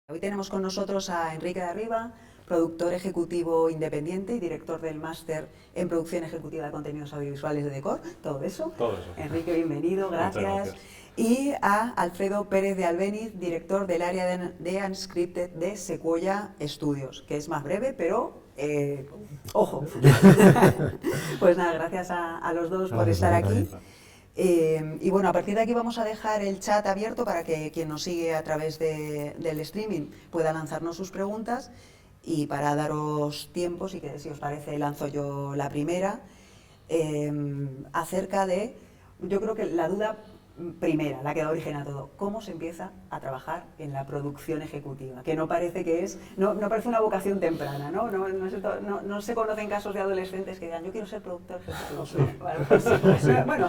Hoy tenemos con nosotros a Enrique de Arriba, productor ejecutivo independiente y director del máster en producción ejecutiva de contenidos audiovisuales de Decor, todo eso. Todo eso. Enrique, bienvenido, gracias. Muchas gracias. Y a Alfredo Pérez de Albéniz, director del área de Unscripted de Sequoia Studios, que es más breve, pero ojo. Pues nada, gracias a los dos por estar aquí. Y bueno, a partir de aquí vamos a dejar el chat abierto para que quien nos sigue a través del streaming pueda lanzarnos sus preguntas, y para daros tiempo, si os parece, lanzo yo la primera, acerca de, yo creo que la duda primera, la que da origen a todo: ¿cómo se empieza a trabajar en la producción ejecutiva? Que no parece que es, no parece una vocación temprana, ¿no? No se conocen casos de adolescentes que digan, yo quiero ser productor ejecutivo. Sí. Bueno,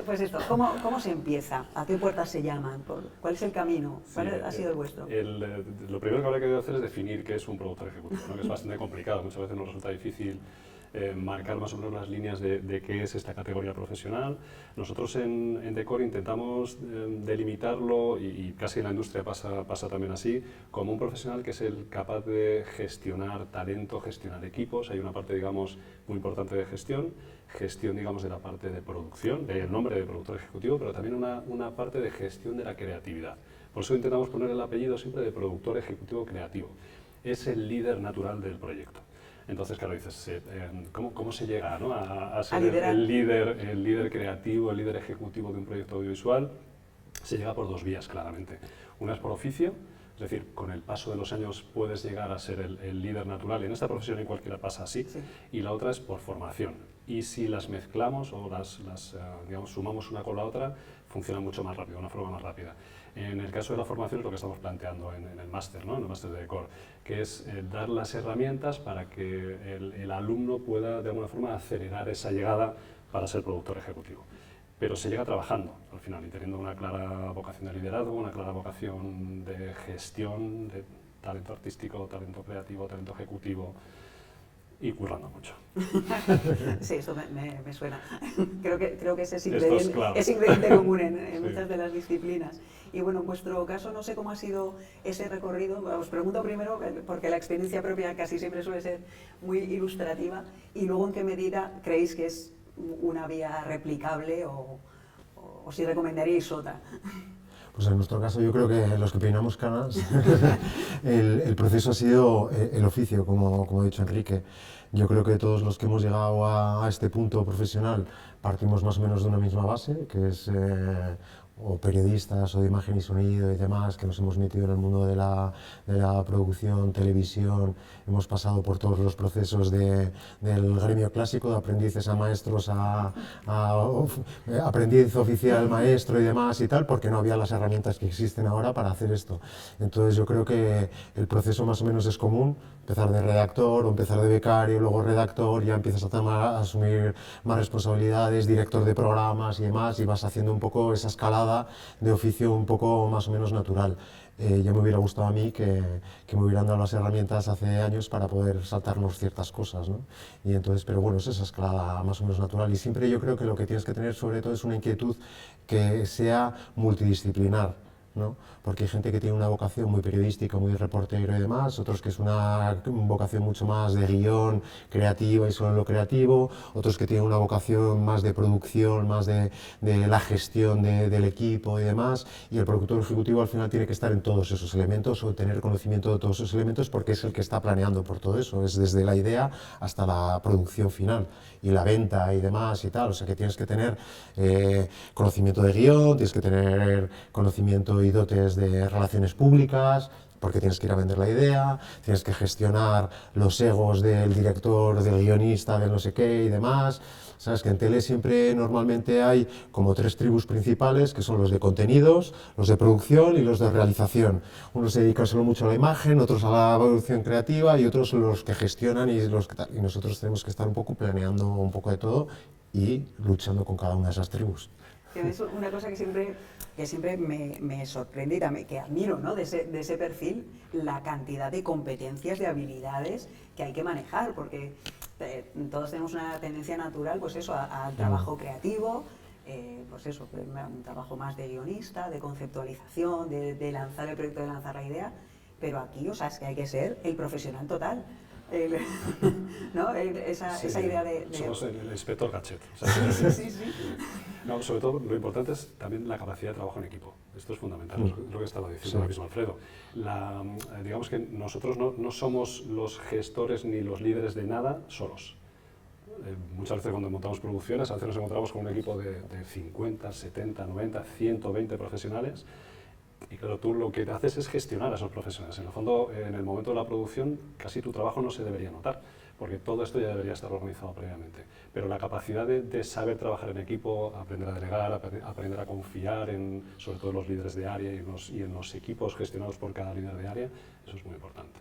pues esto, ¿cómo se empieza? ¿A qué puertas se llaman? ¿Cuál es el camino? ¿Cuál ha sido el vuestro? Lo primero que habría que hacer es definir qué es un productor ejecutivo, ¿no? Que es bastante complicado, muchas veces nos resulta difícil marcar más o menos las líneas de qué es esta categoría profesional. Nosotros en Decor intentamos delimitarlo, y casi en la industria pasa también así, como un profesional que es el capaz de gestionar talento, gestionar equipos. Hay una parte, digamos, muy importante de gestión, digamos, de la parte de producción, del nombre de productor ejecutivo, pero también una parte de gestión de la creatividad. Por eso intentamos poner el apellido siempre de productor ejecutivo creativo. Es el líder natural del proyecto. Entonces, claro, dices, ¿cómo se llega, ¿no?, a ser el líder creativo, el líder ejecutivo de un proyecto audiovisual? Se llega por dos vías, claramente. Una es por oficio, es decir, con el paso de los años puedes llegar a ser el líder natural. En esta profesión en cualquiera pasa así. Sí. Y la otra es por formación. Y si las mezclamos o digamos, sumamos una con la otra, funciona mucho más rápido, de una forma más rápida. En el caso de la formación es lo que estamos planteando en el máster, ¿no?, en el máster de Decor, que es dar las herramientas para que el alumno pueda, de alguna forma, acelerar esa llegada para ser productor ejecutivo. Pero se llega trabajando, al final, y teniendo una clara vocación de liderazgo, una clara vocación de gestión, de talento artístico, talento creativo, talento ejecutivo, y currando mucho. Sí, eso me suena. Creo que ese es ingrediente común en sí, muchas de las disciplinas. Y bueno, en vuestro caso, no sé cómo ha sido ese recorrido. Os pregunto primero, porque la experiencia propia casi siempre suele ser muy ilustrativa, y luego en qué medida creéis que es una vía replicable o si recomendaríais otra. Pues en nuestro caso, yo creo que los que peinamos canas, el proceso ha sido el oficio, como ha dicho Enrique. Yo creo que todos los que hemos llegado a este punto profesional partimos más o menos de una misma base, que es o periodistas o de imagen y sonido y demás, que nos hemos metido en el mundo de la producción, televisión. Hemos pasado por todos los procesos del gremio clásico, de aprendices a maestros, a aprendiz oficial, maestro y demás y tal, porque no había las herramientas que existen ahora para hacer esto. Entonces yo creo que el proceso más o menos es común: empezar de redactor o empezar de becario, luego redactor, ya empiezas a asumir más responsabilidades, director de programas y demás, y vas haciendo un poco esa escalada de oficio un poco más o menos natural. Ya me hubiera gustado a mí que me hubieran dado las herramientas hace años para poder saltarnos ciertas cosas, ¿no? Y entonces, pero bueno, es esa escalada más o menos natural, y siempre yo creo que lo que tienes que tener sobre todo es una inquietud que sea multidisciplinar, ¿no? Porque hay gente que tiene una vocación muy periodística, muy reportero y demás, otros que es una vocación mucho más de guión, creativa y solo en lo creativo, otros que tienen una vocación más de producción, más de la gestión del equipo y demás, y el productor ejecutivo al final tiene que estar en todos esos elementos o tener conocimiento de todos esos elementos, porque es el que está planeando por todo eso, es desde la idea hasta la producción final y la venta y demás y tal. O sea que tienes que tener conocimiento de guión, tienes que tener conocimiento y dotes de relaciones públicas, porque tienes que ir a vender la idea, tienes que gestionar los egos del director, del guionista, del no sé qué y demás. Sabes que en tele siempre normalmente hay como tres tribus principales, que son los de contenidos, los de producción y los de realización. Unos se dedican solo mucho a la imagen, otros a la producción creativa y otros los que gestionan, y nosotros tenemos que estar un poco planeando un poco de todo y luchando con cada una de esas tribus. Es una cosa que siempre me sorprende y también que admiro, ¿no?, de ese perfil, la cantidad de competencias, de habilidades que hay que manejar, porque todos tenemos una tendencia natural, pues eso, al trabajo creativo, pues eso, un trabajo más de guionista, de conceptualización, de lanzar el proyecto, de lanzar la idea, pero aquí, o sea, es que hay que ser el profesional total. ¿No? Esa idea de... Somos el inspector gadget. Sí. No, sobre todo, lo importante es también la capacidad de trabajo en equipo. Esto es fundamental, es lo que estaba diciendo ahora mismo Alfredo. Digamos que nosotros no somos los gestores ni los líderes de nada solos. Muchas veces cuando montamos producciones, a veces nos encontramos con un equipo de 50, 70, 90, 120 profesionales. Y claro, tú lo que haces es gestionar a esos profesionales. En el fondo, en el momento de la producción, casi tu trabajo no se debería notar, porque todo esto ya debería estar organizado previamente. Pero la capacidad de saber trabajar en equipo, aprender a delegar, aprender a confiar en, sobre todo en los líderes de área y en los equipos gestionados por cada líder de área, eso es muy importante.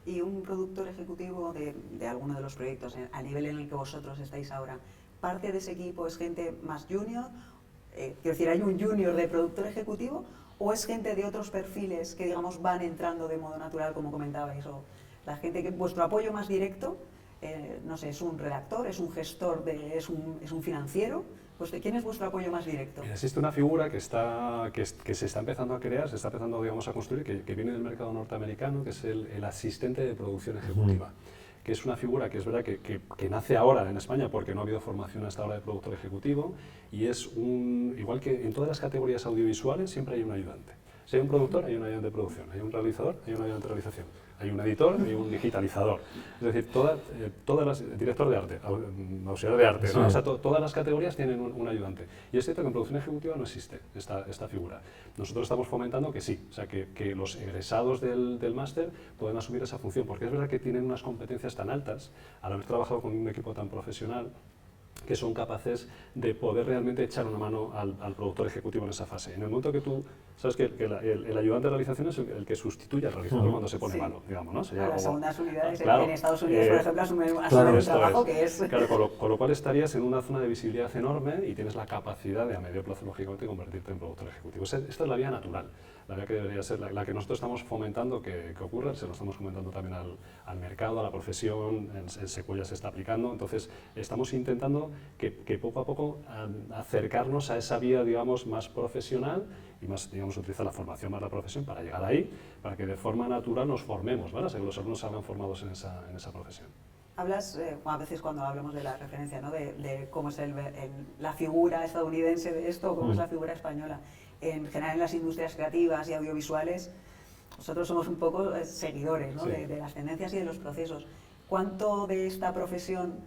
Y un productor ejecutivo de alguno de los proyectos, a nivel en el que vosotros estáis ahora, ¿parte de ese equipo es gente más junior? Quiero decir, ¿hay un junior de productor ejecutivo? ¿O es gente de otros perfiles que, digamos, van entrando de modo natural, como comentabais? O la gente que vuestro apoyo más directo, no sé, es un redactor, es un gestor, es un financiero. Pues, ¿quién es vuestro apoyo más directo? Existe una figura que se está empezando a crear, se está empezando, digamos, a construir, que viene del mercado norteamericano, que es el asistente de producción ejecutiva. Que es una figura que es verdad que nace ahora en España porque no ha habido formación hasta ahora de productor ejecutivo, y es igual que en todas las categorías audiovisuales siempre hay un ayudante. Si hay un productor, hay un ayudante de producción, hay un realizador, hay un ayudante de realización, hay un editor, hay un digitalizador. Es decir, director de arte, auxiliar de arte, ¿no? O sea, todas las categorías tienen un ayudante. Y es cierto que en producción ejecutiva no existe esta figura. Nosotros estamos fomentando que sí, o sea, que los egresados del máster pueden asumir esa función, porque es verdad que tienen unas competencias tan altas, al haber trabajado con un equipo tan profesional, que son capaces de poder realmente echar una mano al productor ejecutivo en esa fase. En el momento que tú sabes que el ayudante de realización es el que sustituye al realizador cuando se pone malo, digamos, ¿no? Sería las segundas unidades claro, en Estados Unidos, por ejemplo, asumen un trabajo que es... Claro, con lo cual estarías en una zona de visibilidad enorme y tienes la capacidad de a medio plazo, lógicamente, convertirte en productor ejecutivo. Esta es la vía natural, la vía que debería ser, la que nosotros estamos fomentando que ocurra, se lo estamos comentando también al mercado, a la profesión, en Sequoia se está aplicando, entonces estamos intentando que poco a poco acercarnos a esa vía, digamos, más profesional y más, digamos, utilizar la formación más la profesión para llegar ahí, para que de forma natural nos formemos, ¿vale? O sea, que los alumnos salgan formados en esa profesión. Hablas, a veces cuando hablamos de la referencia, ¿no? de cómo es la figura estadounidense de esto, cómo es la figura española. En general en las industrias creativas y audiovisuales, nosotros somos un poco seguidores, ¿no? de las tendencias y de los procesos. ¿Cuánto de esta profesión,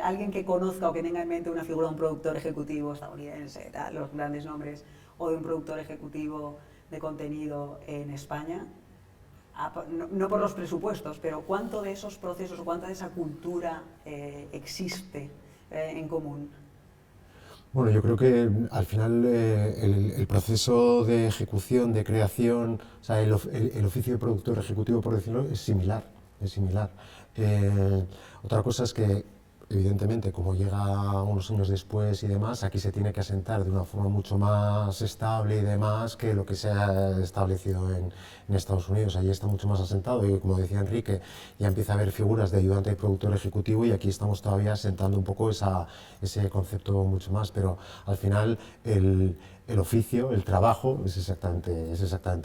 alguien que conozca o que tenga en mente una figura de un productor ejecutivo estadounidense, los grandes nombres, o de un productor ejecutivo de contenido en España, no por los presupuestos, pero cuánto de esos procesos o cuánta de esa cultura existe en común? Bueno, yo creo que al final el proceso de ejecución, de creación, o sea, el oficio de productor ejecutivo, por decirlo, es similar. Otra cosa es que, evidentemente, como llega unos años después y demás, aquí se tiene que asentar de una forma mucho más estable y demás que lo que se ha establecido en Estados Unidos. Allí está mucho más asentado y, como decía Enrique, ya empieza a haber figuras de ayudante y productor ejecutivo, y aquí estamos todavía asentando un poco ese concepto mucho más, pero al final el oficio, el trabajo es exactamente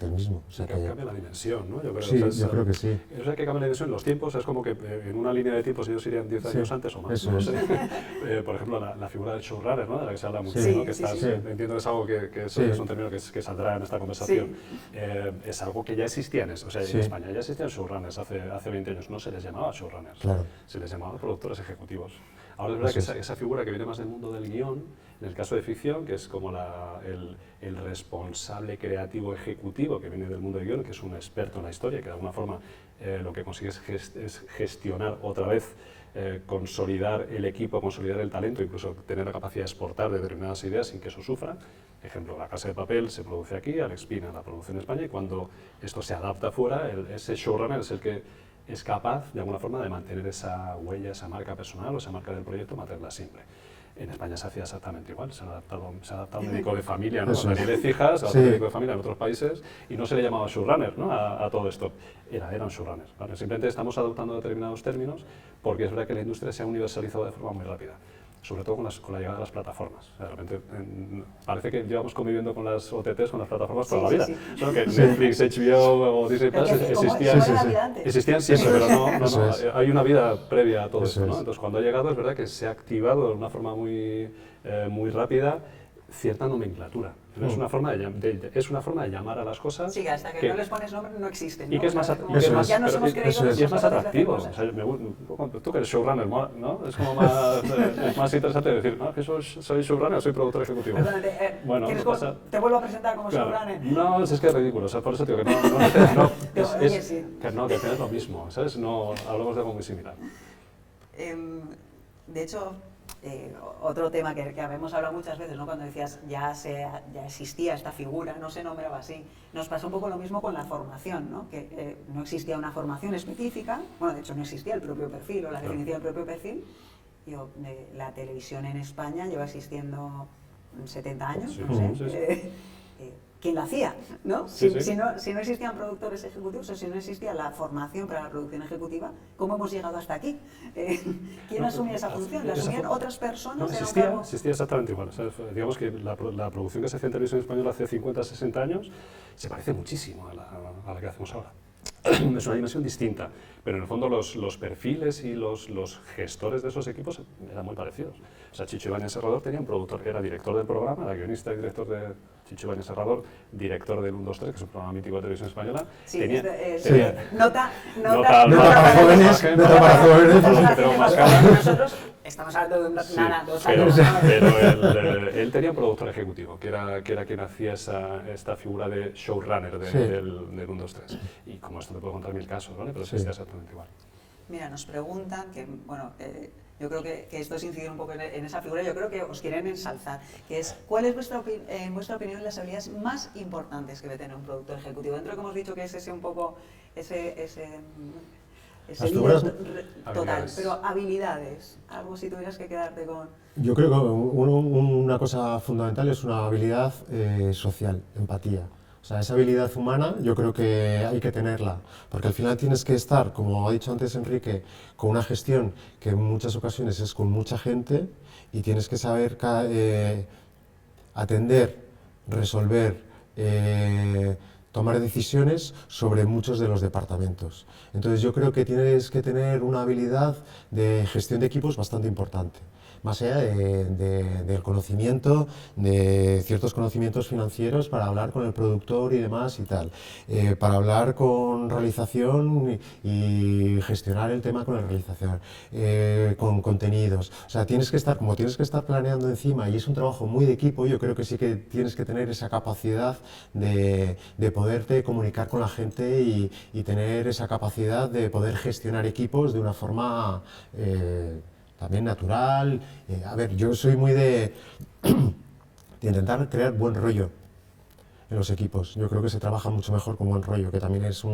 el mismo. O sea, que cambia la dimensión, ¿no? Yo creo, sí, yo creo que sí. Es que cambia la dimensión, los tiempos, es como que en una línea de tiempos ellos irían 10 años antes o más. Eso no es. sé. Por ejemplo, la figura del showrunner, ¿no? De la que se habla mucho, Sí, ¿no? Que entiendo que es algo que es un término que saldrá en esta conversación. Es algo que ya existía en España, ya existían showrunners hace 20 años, no se les llamaba showrunners, se les llamaba productores ejecutivos. Ahora es verdad que esa figura que viene más del mundo del guión, en el caso de ficción, que es como el responsable creativo ejecutivo que viene del mundo del guión, que es un experto en la historia, que de alguna forma lo que consigue es gestionar otra vez, consolidar el equipo, consolidar el talento, incluso tener la capacidad de exportar determinadas ideas sin que eso sufra. Ejemplo, La Casa de Papel se produce aquí, Alex Pina la produce en España, y cuando esto se adapta fuera, ese showrunner es el que es capaz, de alguna forma, de mantener esa huella, esa marca personal o esa marca del proyecto, mantenerla siempre. En España se hacía exactamente igual, se ha adaptado un médico de familia, ¿no? Daniel Fijas, a un médico de familia en otros países, y no se le llamaba showrunner, ¿no? a todo esto. Eran showrunners, ¿vale? Simplemente estamos adoptando determinados términos porque es verdad que la industria se ha universalizado de forma muy rápida. sobre todo con la llegada de las plataformas. O sea, de repente parece que llevamos conviviendo con las OTTs, con las plataformas toda la vida. ¿No? Que Netflix, HBO o Disney Plus existían siempre, pero no, hay una vida previa a todo eso, ¿no? Entonces, cuando ha llegado, es verdad que se ha activado de una forma muy rápida cierta nomenclatura. Es una forma de llamar a las cosas. Sí, hasta que no les pones nombre no existen, ¿no? Y que es más atractivo. O sea, tú que eres showrunner, ¿no? Es como más interesante decir, no, que soy showrunner, soy productor ejecutivo. Bueno, ¿te vuelvo a presentar como showrunner? No, es que es ridículo. O sea, por eso digo que que es lo mismo, ¿sabes? No, hablamos de algo muy similar. De hecho, otro tema que habíamos hablado muchas veces, ¿no? Cuando decías ya existía esta figura, no se nombraba así, nos pasó un poco lo mismo con la formación, ¿no? Que no existía una formación específica, bueno, de hecho no existía el propio perfil o la definición del propio perfil. La televisión en España lleva existiendo 70 años, no sé. ¿Quién la hacía? ¿No? Si no existían productores ejecutivos o si no existía la formación para la producción ejecutiva, ¿cómo hemos llegado hasta aquí? ¿Quién asumía esa función? ¿La asumían otras personas? No, existía exactamente igual. O sea, digamos que la producción que se hacía en televisión española hace 50, 60 años se parece muchísimo a la que hacemos ahora. Es una dimensión distinta, pero en el fondo los perfiles y los gestores de esos equipos eran muy parecidos. O sea, Chicho Ibáñez Serrador tenía un productor que era director del programa, era guionista y director de Chicho Ibáñez Serrador, director del 1, 2, 3, que es un programa mítico de televisión española. Sí, tenía nota para jóvenes, pero más cara. Nosotros estamos hablando de 2 años. Pero él tenía un productor ejecutivo, que era quien hacía esta figura de showrunner del 1, 2, 3. Y como esto te puedo contar 1000 casos, ¿vale? Pero existía exactamente igual. Mira, nos preguntan que, bueno, yo creo que esto es incidir un poco en esa figura, yo creo que os quieren ensalzar, que es, ¿cuál es en vuestra opinión las habilidades más importantes que debe tener un productor ejecutivo? Dentro que hemos dicho que es ese un poco, ese líder total, pero habilidades, algo si tuvieras que quedarte con... Yo creo que una cosa fundamental es una habilidad social, empatía. O sea, esa habilidad humana yo creo que hay que tenerla, porque al final tienes que estar, como ha dicho antes Enrique, con una gestión que en muchas ocasiones es con mucha gente y tienes que saber atender, resolver, tomar decisiones sobre muchos de los departamentos. Entonces yo creo que tienes que tener una habilidad de gestión de equipos bastante importante. Más allá del conocimiento, de ciertos conocimientos financieros para hablar con el productor y demás y tal, para hablar con realización y gestionar el tema con la realización, con contenidos. O sea, tienes que estar planeando encima y es un trabajo muy de equipo. Yo creo que sí que tienes que tener esa capacidad de poderte comunicar con la gente y tener esa capacidad de poder gestionar equipos de una forma también natural. A ver, yo soy muy de intentar crear buen rollo en los equipos. Yo creo que se trabaja mucho mejor con buen rollo, que también hace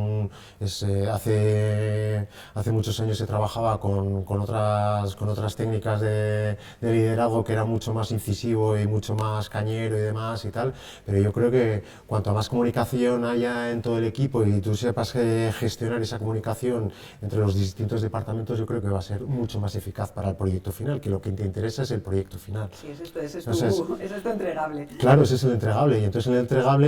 muchos años se trabajaba con otras técnicas de liderazgo que era mucho más incisivo y mucho más cañero y demás y tal, pero yo creo que cuanto más comunicación haya en todo el equipo y tú sepas gestionar esa comunicación entre los distintos departamentos, yo creo que va a ser mucho más eficaz para el proyecto final, que lo que te interesa es el proyecto final. Sí, ese es tu entregable. Claro, ese es el entregable, y entonces el entregable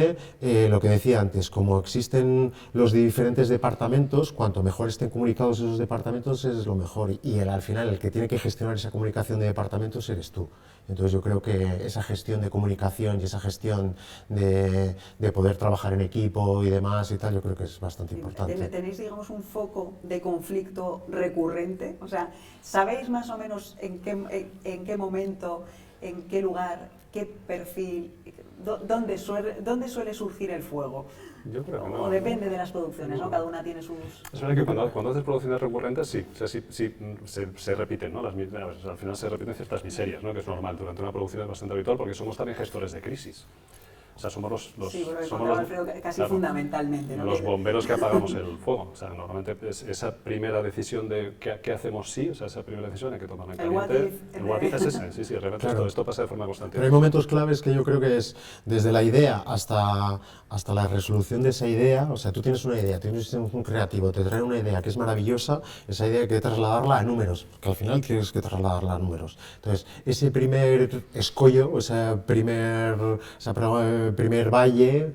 lo que decía antes, como existen los diferentes departamentos, cuanto mejor estén comunicados esos departamentos es lo mejor, y al final el que tiene que gestionar esa comunicación de departamentos eres tú. Entonces yo creo que esa gestión de comunicación y esa gestión de poder trabajar en equipo y demás y tal, yo creo que es bastante importante. ¿Tenéis, digamos, un foco de conflicto recurrente? O sea, ¿sabéis más o menos en qué momento, en qué lugar, qué perfil, dónde suele surgir el fuego? Yo creo que no. O depende de las producciones, ¿no? Cada una tiene sus... Es verdad que cuando haces producciones recurrentes, sí, o sea, sí se repiten, ¿no? Al final se repiten ciertas miserias, ¿no? Que es normal. Durante una producción es bastante habitual porque somos también gestores de crisis. O sea, somos Sí, porque somos contaba Alfredo casi claro, fundamentalmente, ¿no? los bomberos que apagamos el fuego. O sea, normalmente es esa primera decisión de qué hacemos sí, o sea, esa primera decisión hay que tomarla en El what caliente. if, El what if es ese, sí, realmente Claro. esto pasa de forma constante. Pero hay momentos claves que yo creo que es desde la idea hasta la resolución de esa idea. O sea, tú tienes una idea, tienes un creativo, te trae una idea que es maravillosa, esa idea hay que trasladarla a números, que al final tienes que trasladarla a números. Entonces, ese primer escollo, primer valle,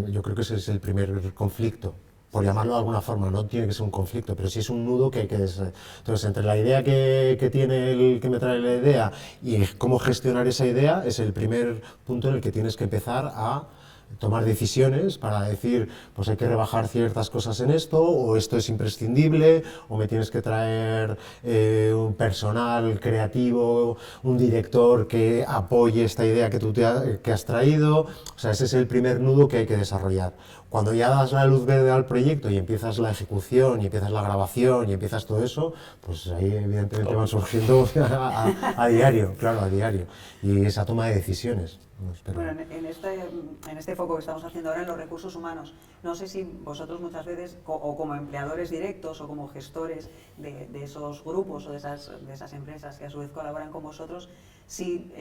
yo creo que ese es el primer conflicto, por llamarlo de alguna forma. No tiene que ser un conflicto, pero sí es un nudo que hay que Entonces, entre la idea que tiene el que me trae la idea y cómo gestionar esa idea, es el primer punto en el que tienes que empezar a tomar decisiones para decir, pues hay que rebajar ciertas cosas en esto, o esto es imprescindible, o me tienes que traer un personal creativo, un director que apoye esta idea que tú que has traído. O sea, ese es el primer nudo que hay que desarrollar. Cuando ya das la luz verde al proyecto y empiezas la ejecución y empiezas la grabación y empiezas todo eso, pues ahí evidentemente van surgiendo a diario, claro, a diario. Y esa toma de decisiones. Bueno, en este foco que estamos haciendo ahora en los recursos humanos, no sé si vosotros muchas veces, o como empleadores directos o como gestores de esos grupos o de esas empresas que a su vez colaboran con vosotros, si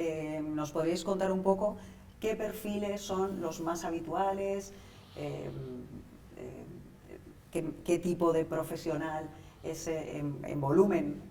nos podríais contar un poco qué perfiles son los más habituales, qué tipo de profesional es en volumen,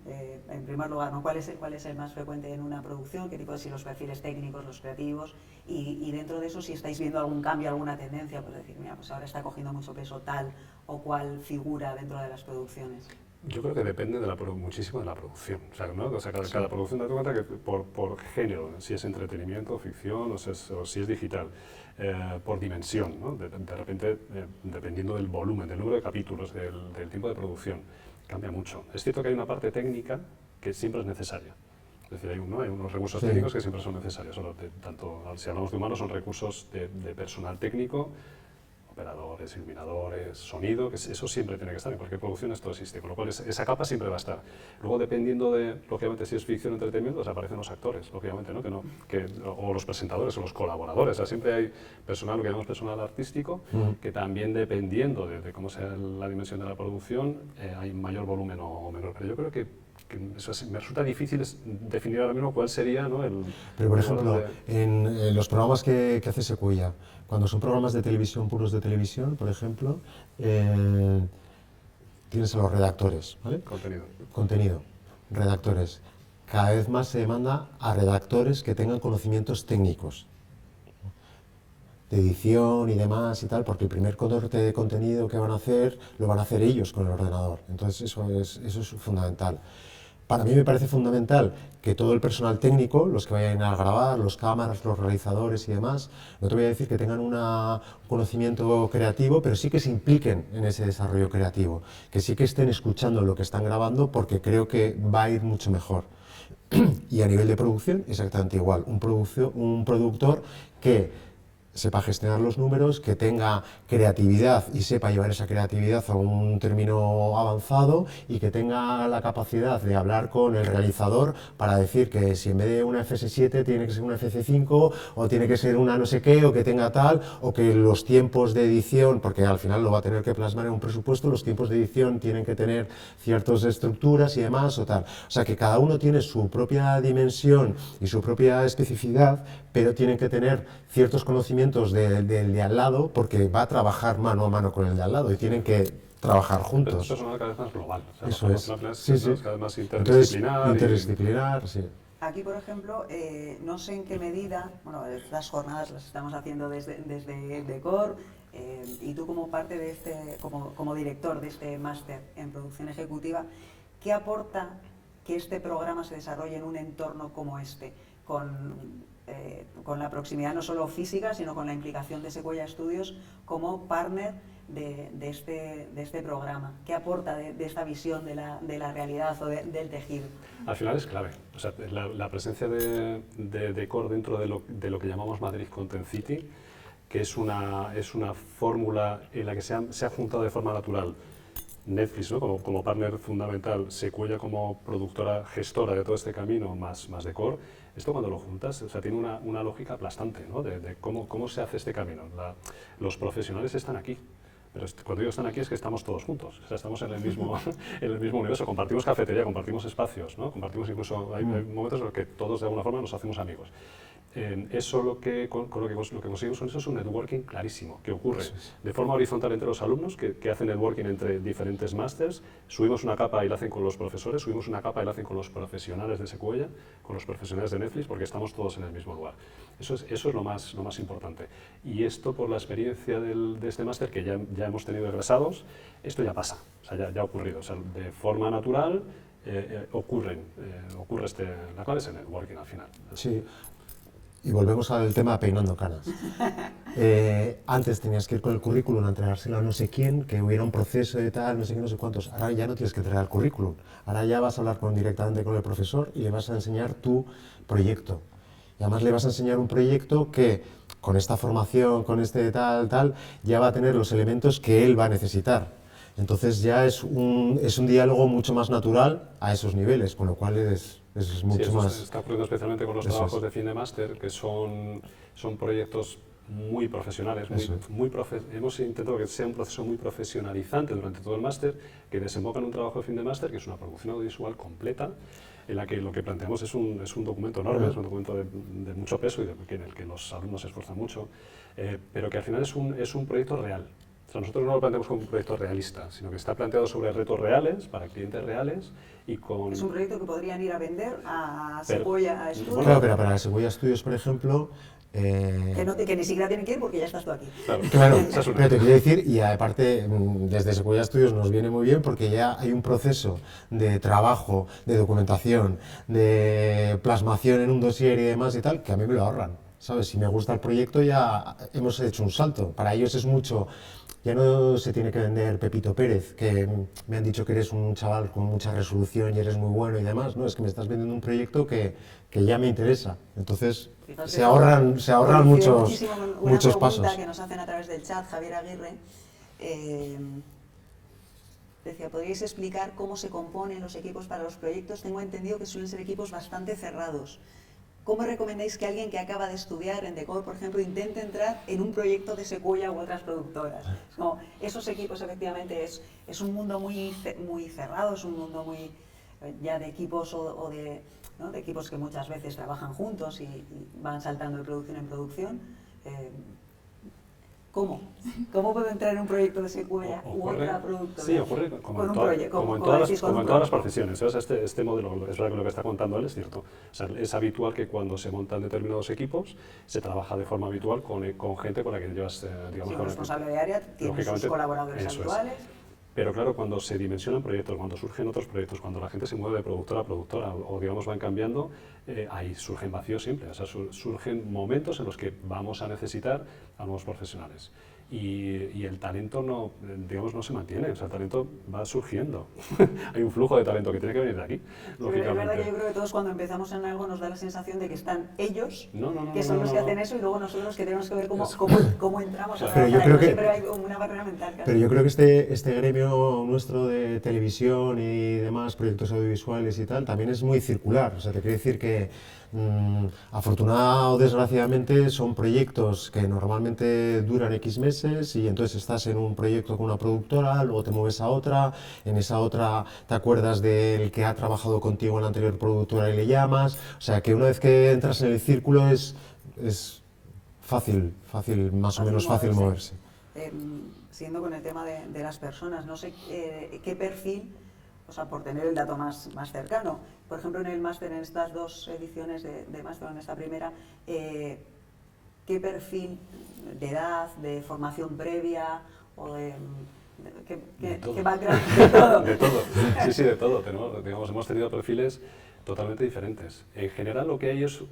en primer lugar, ¿no? ¿Cuál es el más frecuente en una producción? ¿Qué tipo de si los perfiles técnicos, los creativos? Y dentro de eso, si estáis viendo algún cambio, alguna tendencia, pues decir, mira, pues ahora está cogiendo mucho peso tal o cual figura dentro de las producciones. Yo creo que depende muchísimo de la producción. O sea, ¿no? O sea, cada producción, date cuenta que por género, si es entretenimiento, ficción o si es digital, por dimensión, ¿no? De repente, dependiendo del volumen, del número de capítulos, del tiempo de producción, cambia mucho. Es cierto que hay una parte técnica que siempre es necesaria. Es decir, hay unos recursos técnicos que siempre son necesarios. Tanto si hablamos de humanos, son recursos de personal técnico, operadores, iluminadores, sonido, que eso siempre tiene que estar, en cualquier producción esto existe, con lo cual esa capa siempre va a estar. Luego, dependiendo de, lógicamente, si es ficción o entretenimiento, pues aparecen los actores, lógicamente, ¿no? O los presentadores o los colaboradores. O sea, siempre hay personal, lo que llamamos personal artístico, que también, dependiendo de cómo sea la dimensión de la producción, hay mayor volumen o menor. Pero yo creo que me resulta difícil definir ahora mismo cuál sería, ¿no? Pero, por ejemplo, en los programas que hace Sequoia, cuando son programas de televisión, puros de televisión, por ejemplo, tienes a los redactores, ¿vale? Contenido, redactores. Cada vez más se demanda a redactores que tengan conocimientos técnicos, de edición y demás y tal, porque el primer corte de contenido que van a hacer, lo van a hacer ellos con el ordenador. Entonces eso es fundamental. Para mí me parece fundamental que todo el personal técnico, los que vayan a grabar, los cámaras, los realizadores y demás, no te voy a decir que tengan un conocimiento creativo, pero sí que se impliquen en ese desarrollo creativo, que sí que estén escuchando lo que están grabando, porque creo que va a ir mucho mejor. Y a nivel de producción, exactamente igual. Un productor que sepa gestionar los números, que tenga creatividad y sepa llevar esa creatividad a un término avanzado, y que tenga la capacidad de hablar con el realizador para decir que si en vez de una FS7 tiene que ser una FC5 o tiene que ser una no sé qué, o que tenga tal, o que los tiempos de edición, porque al final lo va a tener que plasmar en un presupuesto, los tiempos de edición tienen que tener ciertas estructuras y demás o tal. O sea, que cada uno tiene su propia dimensión y su propia especificidad, pero tienen que tener ciertos conocimientos del de al lado, porque va a trabajar mano a mano con el de al lado y tienen que trabajar juntos. Pero es personal cada vez más global. O sea, eso es. Cada vez más interdisciplinar. Entonces, interdisciplinar, sí. Aquí, por ejemplo, no sé en qué medida, bueno, las jornadas las estamos haciendo desde Decor, y tú como parte de como director de este máster en producción ejecutiva, ¿qué aporta que este programa se desarrolle en un entorno como este, con la proximidad no solo física, sino con la implicación de Sequoia Studios como partner de este programa? ¿Qué aporta de esta visión de la realidad o del tejido? Al final es clave. O sea, la presencia de Decor dentro de lo que llamamos Madrid Content City, que es una fórmula en la que se ha juntado de forma natural Netflix, ¿no? como partner fundamental, Sequoia como productora gestora de todo este camino, más Decor. esto cuando lo juntas, o sea, tiene una lógica aplastante, ¿no? De cómo se hace este camino. Los profesionales están aquí. Pero cuando digo están aquí es que estamos todos juntos, o sea, estamos en el mismo, en el mismo universo, compartimos cafetería, compartimos espacios, ¿no? Compartimos incluso, hay momentos en los que todos de alguna forma nos hacemos amigos. Eso lo que conseguimos con eso es un networking clarísimo, que ocurre de forma horizontal entre los alumnos, que hacen networking entre diferentes másters, subimos una capa y la hacen con los profesores, subimos una capa y la hacen con los profesionales de Sequoia, con los profesionales de Netflix, porque estamos todos en el mismo lugar. Eso es lo más importante. Y esto, por la experiencia de este máster, que ya hemos tenido egresados, esto ya pasa, o sea, ya ha ocurrido. O sea, de forma natural ocurre la clave es el networking al final. Sí. Y volvemos al tema peinando canas. Antes tenías que ir con el currículum a entregárselo a no sé quién, que hubiera un proceso de tal, no sé qué, no sé cuántos. Ahora ya no tienes que entregar el currículum. Ahora ya vas a hablar directamente con el profesor y le vas a enseñar tu proyecto. Y además le vas a enseñar un proyecto que, con esta formación, con este tal, ya va a tener los elementos que él va a necesitar. Entonces ya es un diálogo mucho más natural a esos niveles, con lo cual es mucho más... Se está ocurriendo especialmente con los trabajos de fin de máster, que son proyectos muy profesionales, hemos intentado que sea un proceso muy profesionalizante durante todo el máster, que desemboca en un trabajo de fin de máster, que es una producción audiovisual completa, en la que lo que planteamos es un documento enorme, es un documento de mucho peso y en el que los alumnos se esfuerzan mucho, pero que al final es un proyecto real. O sea, nosotros no lo planteamos como un proyecto realista, sino que está planteado sobre retos reales, para clientes reales y con... Es un proyecto que podrían ir a vender a Sequoia Studios. Claro, pero para Sequoia Studios, por ejemplo... Que ni siquiera tienen que ir porque ya estás tú aquí. Claro, pero te quiero decir, y aparte desde Sequoia Studios nos viene muy bien porque ya hay un proceso de trabajo, de documentación, de plasmación en un dossier y demás y tal, que a mí me lo ahorran, ¿sabes? Si me gusta el proyecto ya hemos hecho un salto. Para ellos es mucho... Ya no se tiene que vender Pepito Pérez, que me han dicho que eres un chaval con mucha resolución y eres muy bueno y demás, no, es que me estás vendiendo un proyecto que ya me interesa. Entonces se ahorran muchos pasos. Una pregunta que nos hacen a través del chat, Javier Aguirre, decía, ¿podríais explicar cómo se componen los equipos para los proyectos? Tengo entendido que suelen ser equipos bastante cerrados. ¿Cómo recomendáis que alguien que acaba de estudiar en Decor, por ejemplo, intente entrar en un proyecto de Sequoia u otras productoras? No, esos equipos efectivamente es un mundo muy cerrado, es un mundo muy ya de equipos de equipos que muchas veces trabajan juntos y van saltando de producción en producción. ¿Cómo? ¿Cómo puedo entrar en un proyecto de Sequoia u otra productora? Sí, ocurre como en todas las profesiones. O sea, este modelo, es verdad que lo que está contando él es cierto. O sea, es habitual que cuando se montan determinados equipos se trabaja de forma habitual con gente con la que llevas, digamos... Sí, un responsable de área tiene sus colaboradores habituales. Pero claro, cuando se dimensionan proyectos, cuando surgen otros proyectos, cuando la gente se mueve de productora a productora o digamos van cambiando, ahí surgen vacíos siempre, o sea, surgen momentos en los que vamos a necesitar a nuevos profesionales. Y el talento no se mantiene, o sea, el talento va surgiendo. Hay un flujo de talento que tiene que venir de aquí, lógicamente. Pero es verdad que yo creo que todos cuando empezamos en algo nos da la sensación de que están ellos, que son los que hacen eso, y luego nosotros que tenemos que ver cómo entramos a trabajar. Siempre hay una barrera mental. Casi. Pero yo creo que este gremio nuestro de televisión y demás, proyectos audiovisuales y tal, también es muy circular. O sea, te quiero decir que afortunadamente o desgraciadamente son proyectos que normalmente duran X meses y entonces estás en un proyecto con una productora, luego te mueves a otra, en esa otra te acuerdas del que ha trabajado contigo en la anterior productora y le llamas, o sea que una vez que entras en el círculo es fácil, más o menos fácil moverse. Siguiendo con el tema de las personas, no sé qué perfil, o sea, por tener el dato más cercano, por ejemplo, en el máster, en estas dos ediciones de máster, en esta primera, ¿qué perfil de edad, de formación previa o qué background? De todo. De todo, sí, de todo. Hemos tenido perfiles totalmente diferentes. En general lo que hay es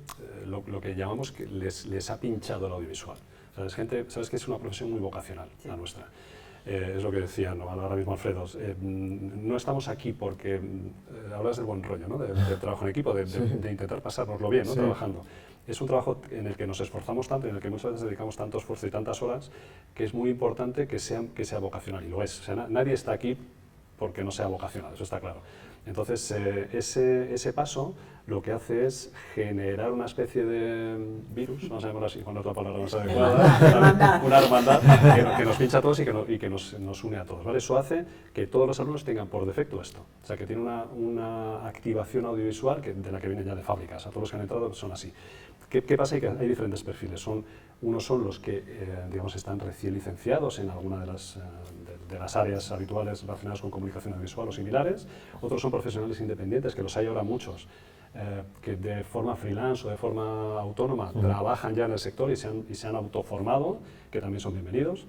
lo que llamamos que les ha pinchado el audiovisual. O sea, sabes que es una profesión muy vocacional, sí. La nuestra. Es lo que decía ahora mismo Alfredo, no estamos aquí porque hablas del buen rollo, ¿no? Del trabajo en equipo, de intentar pasárnoslo bien, ¿no? Sí. Trabajando. Es un trabajo en el que nos esforzamos tanto, en el que muchas veces dedicamos tanto esfuerzo y tantas horas, que es muy importante que sea vocacional, y lo es. O sea, nadie está aquí porque no sea vocacional, eso está claro. Entonces, ese paso lo que hace es generar una especie de virus, vamos a llamarlo así, con otra palabra más adecuada, una hermandad que nos pincha a todos y que nos une a todos, ¿vale? Eso hace que todos los alumnos tengan por defecto esto, o sea, que tiene una activación audiovisual de la que viene ya de fábrica, o sea, todos los que han entrado son así. ¿Qué pasa? Hay diferentes perfiles. Unos son los que digamos, están recién licenciados en alguna de las áreas habituales relacionadas con comunicación audiovisual o similares. Otros son profesionales independientes, que los hay ahora muchos, que de forma freelance o de forma autónoma trabajan ya en el sector y se han autoformado, que también son bienvenidos.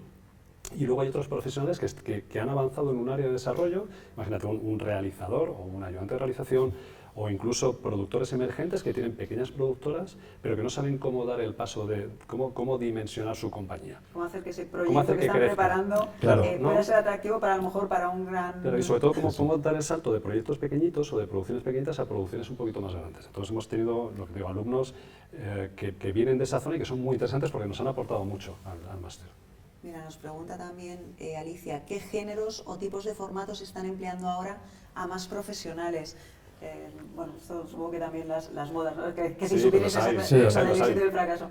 Y luego hay otros profesionales que han avanzado en un área de desarrollo, imagínate un realizador o un ayudante de realización, o incluso productores emergentes que tienen pequeñas productoras, pero que no saben cómo dar el paso de cómo dimensionar su compañía. Cómo hacer que ese proyecto que están preparando pueda ser atractivo para, a lo mejor, para un gran... Pero y sobre todo cómo dar el salto de proyectos pequeñitos o de producciones pequeñitas a producciones un poquito más grandes. Entonces hemos tenido, lo que digo, alumnos que vienen de esa zona y que son muy interesantes porque nos han aportado mucho al máster. Mira, nos pregunta también Alicia, ¿qué géneros o tipos de formatos están empleando ahora a más profesionales? Bueno, esto supongo que también las modas, ¿no? Que si supierais el éxito y el fracaso.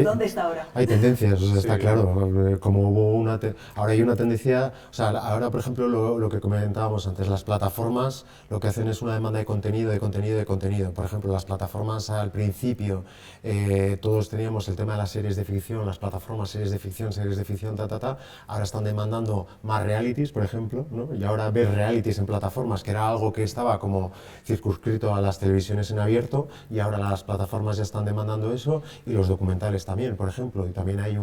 ¿Dónde está ahora? Hay tendencias, o sea, está Sí. claro, como hubo ahora hay una tendencia, o sea, ahora por ejemplo lo que comentábamos antes, las plataformas lo que hacen es una demanda de contenido, de contenido, de contenido. Por ejemplo, las plataformas al principio, todos teníamos el tema de las series de ficción, las plataformas, series de ficción, ahora están demandando más realities, por ejemplo, ¿no? Y ahora ver realities en plataformas, que era algo que estaba como circunscrito a las televisiones en abierto, y ahora las plataformas ya están demandando eso, y los documentales también, por ejemplo, y también hay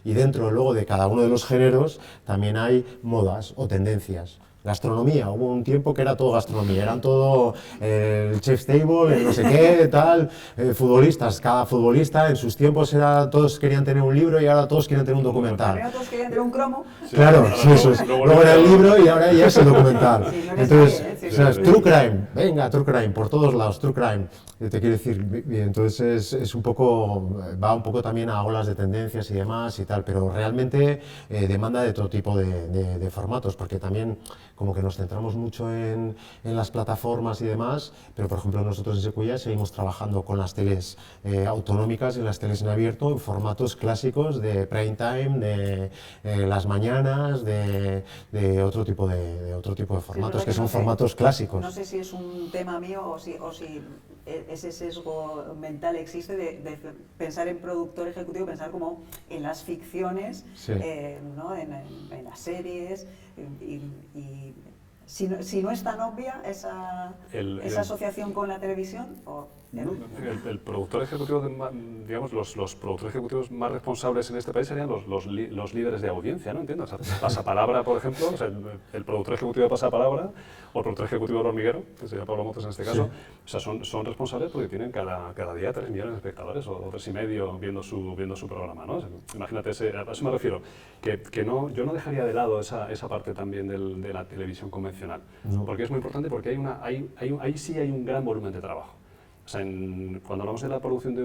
y dentro luego de cada uno de los géneros también hay modas o tendencias. Gastronomía, hubo un tiempo que era todo gastronomía, eran todo el chef's table, el no sé qué, tal, futbolistas, cada futbolista en sus tiempos todos querían tener un libro y ahora todos quieren tener un documental. Primero todos querían tener un cromo. Sí, claro, sí, eso es. Luego era el libro y ahora ya es el documental. Sí, no entonces, o sea, true crime, venga, true crime, por todos lados, true crime. Te quiero decir, entonces es un poco, va un poco también a olas de tendencias y demás y tal, pero realmente demanda de todo tipo de formatos, porque también como que nos centramos mucho en las plataformas y demás, pero por ejemplo nosotros en Secuya seguimos trabajando con las teles autonómicas y las teles en abierto en formatos clásicos de prime time, de las mañanas, de otro tipo de formatos, que son formatos clásicos. No sé si es un tema mío o si ese sesgo mental existe de pensar en productor ejecutivo, pensar como en las ficciones, sí. ¿no? en las series, y si no es tan obvia esa asociación con la televisión, el productor ejecutivo, digamos, los productores ejecutivos más responsables en este país serían los líderes de audiencia, ¿no? Entiendo. O sea, Pasapalabra, por ejemplo, o sea, el productor ejecutivo de Pasapalabra o el productor ejecutivo del Hormiguero, que sería Pablo Motos en este caso, sí. O sea, son responsables porque tienen cada día 3 millones de espectadores o 3,5 viendo su programa, ¿no? O sea, imagínate, a eso me refiero, que yo no dejaría de lado esa parte también de la televisión convencional, no. Porque es muy importante, porque ahí sí hay un gran volumen de trabajo. O sea, cuando hablamos de la producción de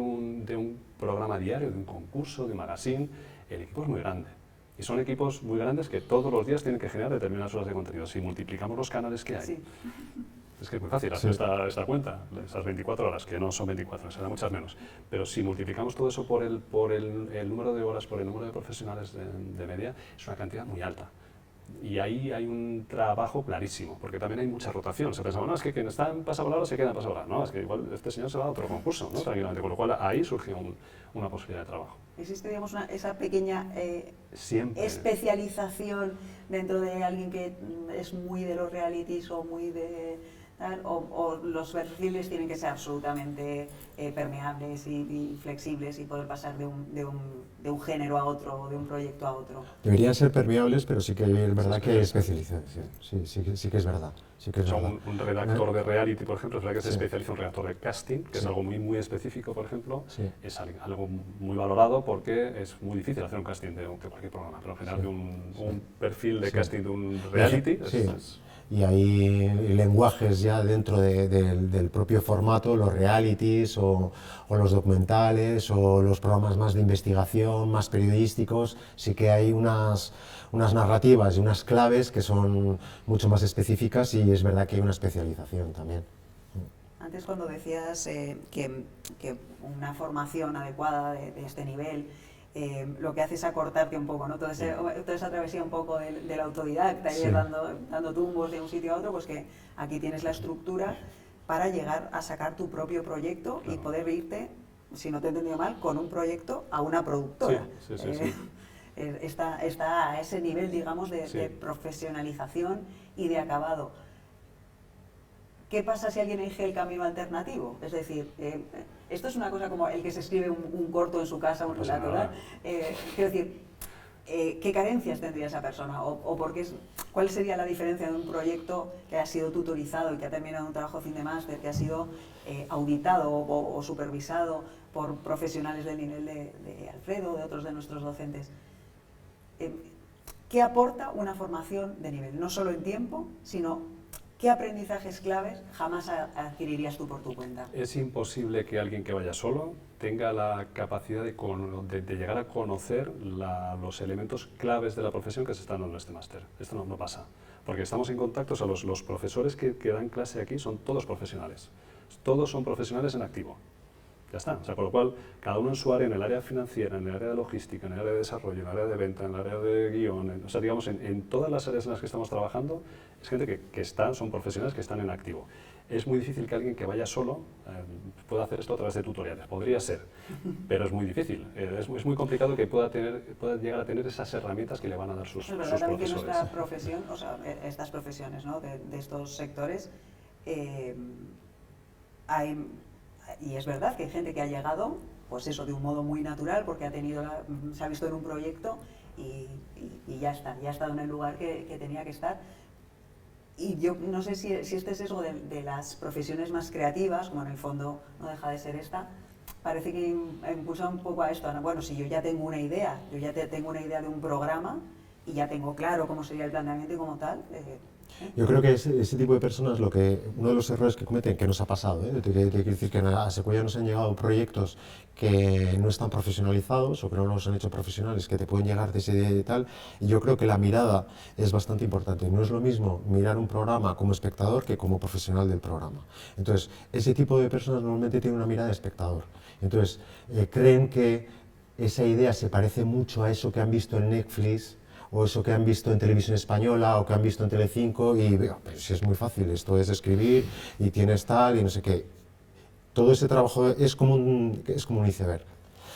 un programa diario, de un concurso, de un magazine, el equipo es muy grande. Y son equipos muy grandes que todos los días tienen que generar determinadas horas de contenido. Si multiplicamos los canales que hay, sí. Es que es muy fácil hacer esta cuenta, esas 24 horas, que no son 24, serán muchas menos. Pero si multiplicamos todo eso por el número de horas, por el número de profesionales de media, es una cantidad muy alta. Y ahí hay un trabajo clarísimo, porque también hay mucha rotación. Se pensaba, no, es que quien está en Pasapalabra se queda en Pasapalabra. No, es que igual este señor se va a otro concurso, ¿no? Tranquilamente. Con lo cual ahí surgió una posibilidad de trabajo. ¿Existe, digamos, esa pequeña especialización dentro de alguien que es muy de los realities o muy de... O los perfiles tienen que ser absolutamente permeables y flexibles y poder pasar de un género a otro o de un proyecto a otro? Deberían ser permeables, pero sí que es verdad que especializan. Sí que es verdad. Sí que es verdad. Un redactor de reality, por ejemplo, es verdad que se especializa en un redactor de casting, que es algo muy, muy específico, por ejemplo. Es algo muy valorado porque es muy difícil hacer un casting de cualquier programa, pero en general de un perfil de casting de un reality y hay lenguajes ya dentro del propio formato, los realities o los documentales o los programas más de investigación, más periodísticos. Sí que hay unas narrativas y unas claves que son mucho más específicas, y es verdad que hay una especialización también. Antes, cuando decías que una formación adecuada de este nivel lo que hace es acortarte un poco, ¿no? Toda esa travesía un poco del autodidacta, ir dando tumbos de un sitio a otro, pues que aquí tienes la estructura para llegar a sacar tu propio proyecto y poder irte, si no te he entendido mal, con un proyecto a una productora. Sí. Está a ese nivel, digamos, de profesionalización y de acabado. ¿Qué pasa si alguien elige el camino alternativo? Es decir, esto es una cosa como el que se escribe un corto en su casa, un relato, ¿verdad? Quiero decir, ¿qué carencias tendría esa persona? ¿O cuál sería la diferencia de un proyecto que ha sido tutorizado y que ha terminado un trabajo fin de máster, que ha sido auditado o supervisado por profesionales del nivel de Alfredo o de otros de nuestros docentes? ¿Qué aporta una formación de nivel? No solo en tiempo, sino ¿qué aprendizajes claves jamás adquirirías tú por tu cuenta? Es imposible que alguien que vaya solo tenga la capacidad de llegar a conocer los elementos claves de la profesión que se están dando en este máster. Esto no pasa, porque estamos en contacto, o sea, los profesores que dan clase aquí son todos profesionales. Todos son profesionales en activo. Ya está. O sea, con lo cual, cada uno en su área, en el área financiera, en el área de logística, en el área de desarrollo, en el área de venta, en el área de guión, o sea, digamos, en todas las áreas en las que estamos trabajando, es gente son profesionales que están en activo. Es muy difícil que alguien que vaya solo pueda hacer esto a través de tutoriales. Podría ser, pero es muy difícil. Es muy complicado que pueda llegar a tener esas herramientas que le van a dar sus profesores. Es verdad también que nuestra profesión, o sea, estas profesiones, ¿no?, de estos sectores, y es verdad que hay gente que ha llegado, pues eso, de un modo muy natural, porque se ha visto en un proyecto y ya está, ya ha estado en el lugar que tenía que estar. Y yo no sé si este sesgo de las profesiones más creativas, como en el fondo no deja de ser esta, parece que impulsa un poco a esto. Bueno, si yo ya tengo una idea, de un programa y ya tengo claro cómo sería el planteamiento y como tal. Yo creo que ese tipo de personas, uno de los errores que cometen, que nos ha pasado, quiere decir que a Sequoia nos han llegado proyectos que no están profesionalizados o que no los han hecho profesionales, que te pueden llegar de ese día y tal, y yo creo que la mirada es bastante importante. No es lo mismo mirar un programa como espectador que como profesional del programa. Entonces, ese tipo de personas normalmente tienen una mirada de espectador. Entonces, creen que esa idea se parece mucho a eso que han visto en Netflix, o eso que han visto en Televisión Española o que han visto en Telecinco, y pero si es muy fácil, esto es escribir y tienes tal y no sé qué. Todo ese trabajo es como un iceberg.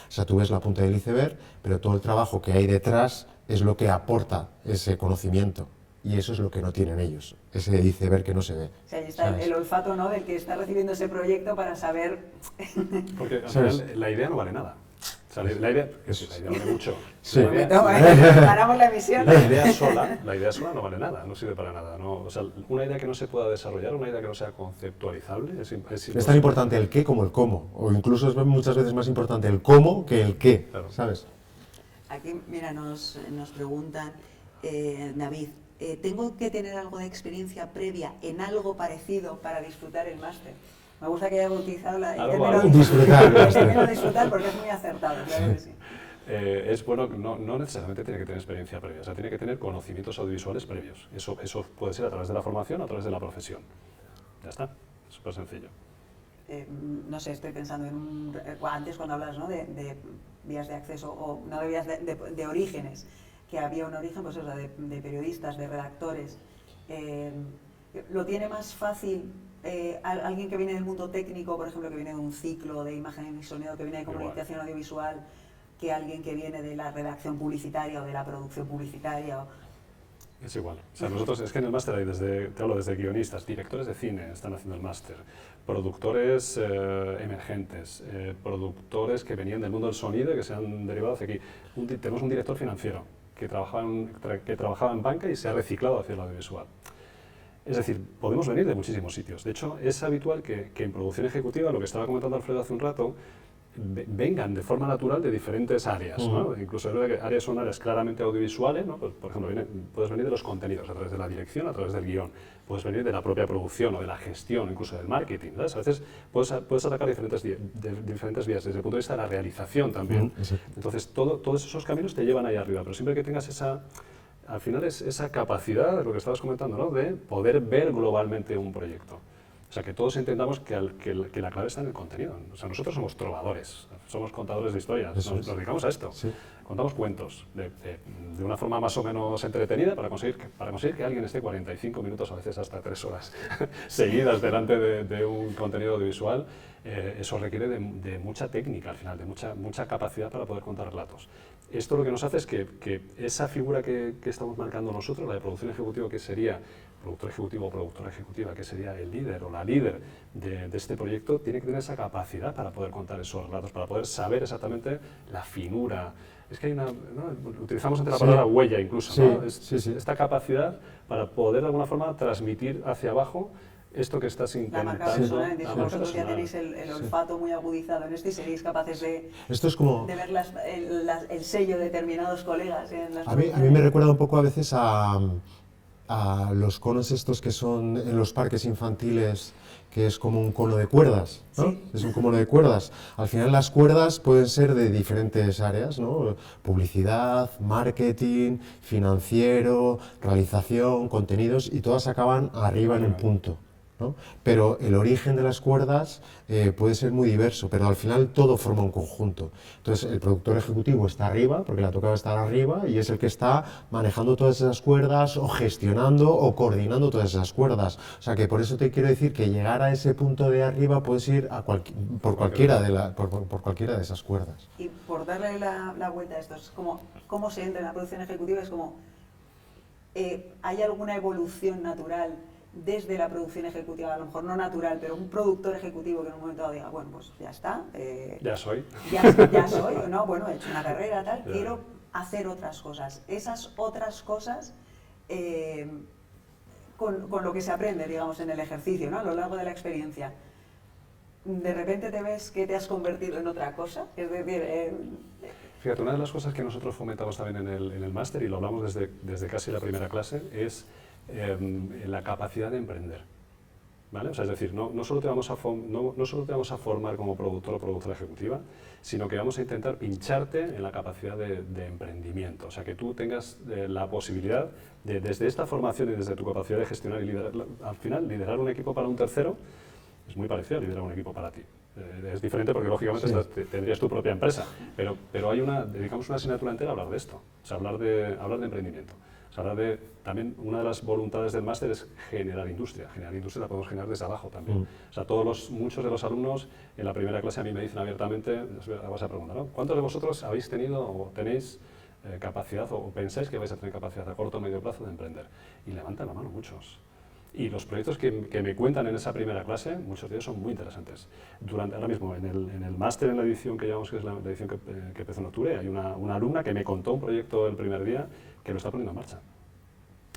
O sea, tú ves la punta del iceberg, pero todo el trabajo que hay detrás es lo que aporta ese conocimiento. Y eso es lo que no tienen ellos, ese iceberg que no se ve. O sea, ahí está el olfato, ¿no?, del que está recibiendo ese proyecto para saber... Porque al final la idea no vale nada. O sea, la idea vale mucho. Sí. Paramos la emisión. La idea sola no vale nada, no sirve para nada. No, o sea, una idea que no se pueda desarrollar, una idea que no sea conceptualizable, es tan importante el qué como el cómo, o incluso es muchas veces más importante el cómo que el qué, claro. ¿Sabes? Aquí, mira, nos preguntan, David, ¿tengo que tener algo de experiencia previa en algo parecido para disfrutar el máster? Me gusta que haya utilizado el término disfrutar porque es muy acertado, claro que sí. Es bueno, no necesariamente tiene que tener experiencia previa, o sea, tiene que tener conocimientos audiovisuales previos. Eso puede ser a través de la formación o a través de la profesión. Ya está, es súper sencillo. No sé, estoy pensando antes cuando hablas, ¿no?, de vías de acceso, o no de vías de orígenes, que había un origen, pues eso, de periodistas, de redactores. Lo tiene más fácil alguien que viene del mundo técnico, por ejemplo, que viene de un ciclo de imagen y sonido, que viene de comunicación audiovisual, que alguien que viene de la redacción publicitaria o de la producción publicitaria. Es igual. O sea, nosotros, es que en el máster hay te hablo desde guionistas, directores de cine están haciendo el máster, productores emergentes, productores que venían del mundo del sonido y que se han derivado hacia aquí. Tenemos un director financiero que trabajaba en banca y se ha reciclado hacia el audiovisual. Es decir, podemos venir de muchísimos sitios. De hecho, es habitual que en producción ejecutiva, lo que estaba comentando Alfredo hace un rato, vengan de forma natural de diferentes áreas, ¿no? Incluso es verdad que áreas son áreas claramente audiovisuales, ¿no? Pues, por ejemplo, puedes venir de los contenidos, a través de la dirección, a través del guión, puedes venir de la propia producción o de la gestión, incluso del marketing, ¿sabes? A veces puedes atacar diferentes vías, desde el punto de vista de la realización también. Entonces, todos esos caminos te llevan ahí arriba, pero siempre que tengas al final es esa capacidad, de lo que estabas comentando, ¿no? De poder ver globalmente un proyecto. O sea, que todos entendamos que la clave está en el contenido. O sea, nosotros somos trovadores, somos contadores de historias, nos dedicamos a esto. Sí. Contamos cuentos de una forma más o menos entretenida para conseguir que alguien esté 45 minutos, a veces hasta 3 horas seguidas delante de un contenido audiovisual. Eso requiere de mucha técnica al final, de mucha capacidad para poder contar relatos. Esto lo que nos hace es que esa figura que estamos marcando nosotros, la de producción ejecutiva, que sería productor ejecutivo o productora ejecutiva, que sería el líder o la líder de este proyecto, tiene que tener esa capacidad para poder contar esos relatos, para poder saber exactamente la finura. Es que hay ¿no? Utilizamos entre la palabra huella incluso, ¿no? Esta capacidad para poder de alguna forma transmitir hacia abajo esto que estás intentando. La marca personal, vosotros ya tenéis el olfato muy agudizado en esto y seréis capaces de ver el sello de determinados colegas en las a mí me recuerda un poco a veces a los conos estos que son en los parques infantiles, que es como un cono de cuerdas, ¿no? Sí. Es un cono de cuerdas. Al final las cuerdas pueden ser de diferentes áreas, ¿no? Publicidad, marketing, financiero, realización, contenidos, y todas acaban arriba en un punto, ¿no? Pero el origen de las cuerdas puede ser muy diverso, pero al final todo forma un conjunto. Entonces el productor ejecutivo está arriba, porque le ha tocado estar arriba, y es el que está manejando todas esas cuerdas, o gestionando o coordinando todas esas cuerdas. O sea que por eso te quiero decir que llegar a ese punto de arriba puedes ir por cualquiera de esas cuerdas. Y por darle la vuelta a esto, es como cómo se entra en la producción ejecutiva, es como ¿hay alguna evolución natural desde la producción ejecutiva, a lo mejor no natural, pero un productor ejecutivo que en un momento dado diga, bueno, pues ya está. Ya soy. Ya soy, o no, bueno, he hecho una carrera, tal, quiero hacer otras cosas. Esas otras cosas, con lo que se aprende, digamos, en el ejercicio, ¿no? A lo largo de la experiencia, de repente te ves que te has convertido en otra cosa, es decir... Fíjate, una de las cosas que nosotros fomentamos también en el máster, y lo hablamos desde casi la primera clase, es la capacidad de emprender, ¿vale? O sea, es decir, no solo te vamos a formar como productor o productora ejecutiva, sino que vamos a intentar pincharte en la capacidad de emprendimiento. O sea, que tú tengas la posibilidad de, desde esta formación y desde tu capacidad de gestionar y liderar, al final, liderar un equipo para un tercero es muy parecido a liderar un equipo para ti. Es diferente porque, lógicamente, tendrías tu propia empresa, pero dedicamos una asignatura entera a hablar de esto, o sea, hablar de emprendimiento. O sea, también una de las voluntades del máster es generar industria. Generar industria la podemos generar desde abajo también. O sea, muchos de los alumnos en la primera clase a mí me dicen abiertamente, vas a preguntar, ¿no? ¿Cuántos de vosotros habéis tenido o tenéis capacidad o pensáis que vais a tener capacidad a corto o medio plazo de emprender? Y levantan la mano muchos. Y los proyectos que me cuentan en esa primera clase, muchos de ellos son muy interesantes. Ahora mismo, en el máster, en la edición que llevamos, que es la edición que empezó en octubre, hay una alumna que me contó un proyecto el primer día que lo está poniendo en marcha.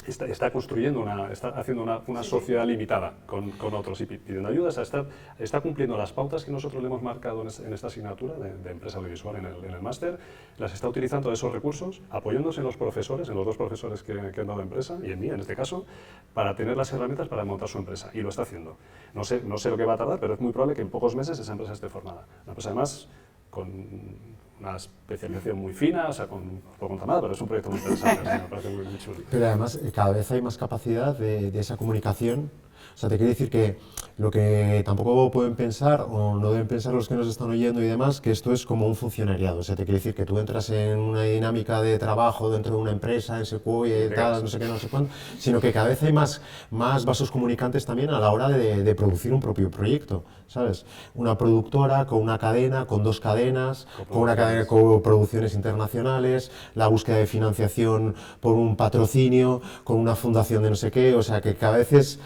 Está construyendo, está haciendo una sociedad limitada con otros y pidiendo ayuda. O sea, está cumpliendo las pautas que nosotros le hemos marcado en esta asignatura de empresa audiovisual en el máster. Las está utilizando esos recursos, apoyándose en los profesores, en los dos profesores que han dado empresa, y en mí en este caso, para tener las herramientas para montar su empresa. Y lo está haciendo. No sé lo que va a tardar, pero es muy probable que en pocos meses esa empresa esté formada. Una empresa además con una especialización muy fina, o sea, no puedo contar nada, pero es un proyecto muy interesante, me parece muy chulo. Pero además cada vez hay más capacidad de esa comunicación. O sea, te quiero decir que lo que tampoco pueden pensar, o no deben pensar los que nos están oyendo y demás, que esto es como un funcionariado. O sea, te quiero decir que tú entras en una dinámica de trabajo dentro de una empresa, en Sequoia y tal, no sé qué, no sé cuánto, sino que cada vez hay más vasos comunicantes también a la hora de producir un propio proyecto, ¿sabes? Una productora con una cadena, con dos cadenas, con una cadena de coproducciones internacionales, la búsqueda de financiación por un patrocinio, con una fundación de no sé qué, o sea, que cada vez es...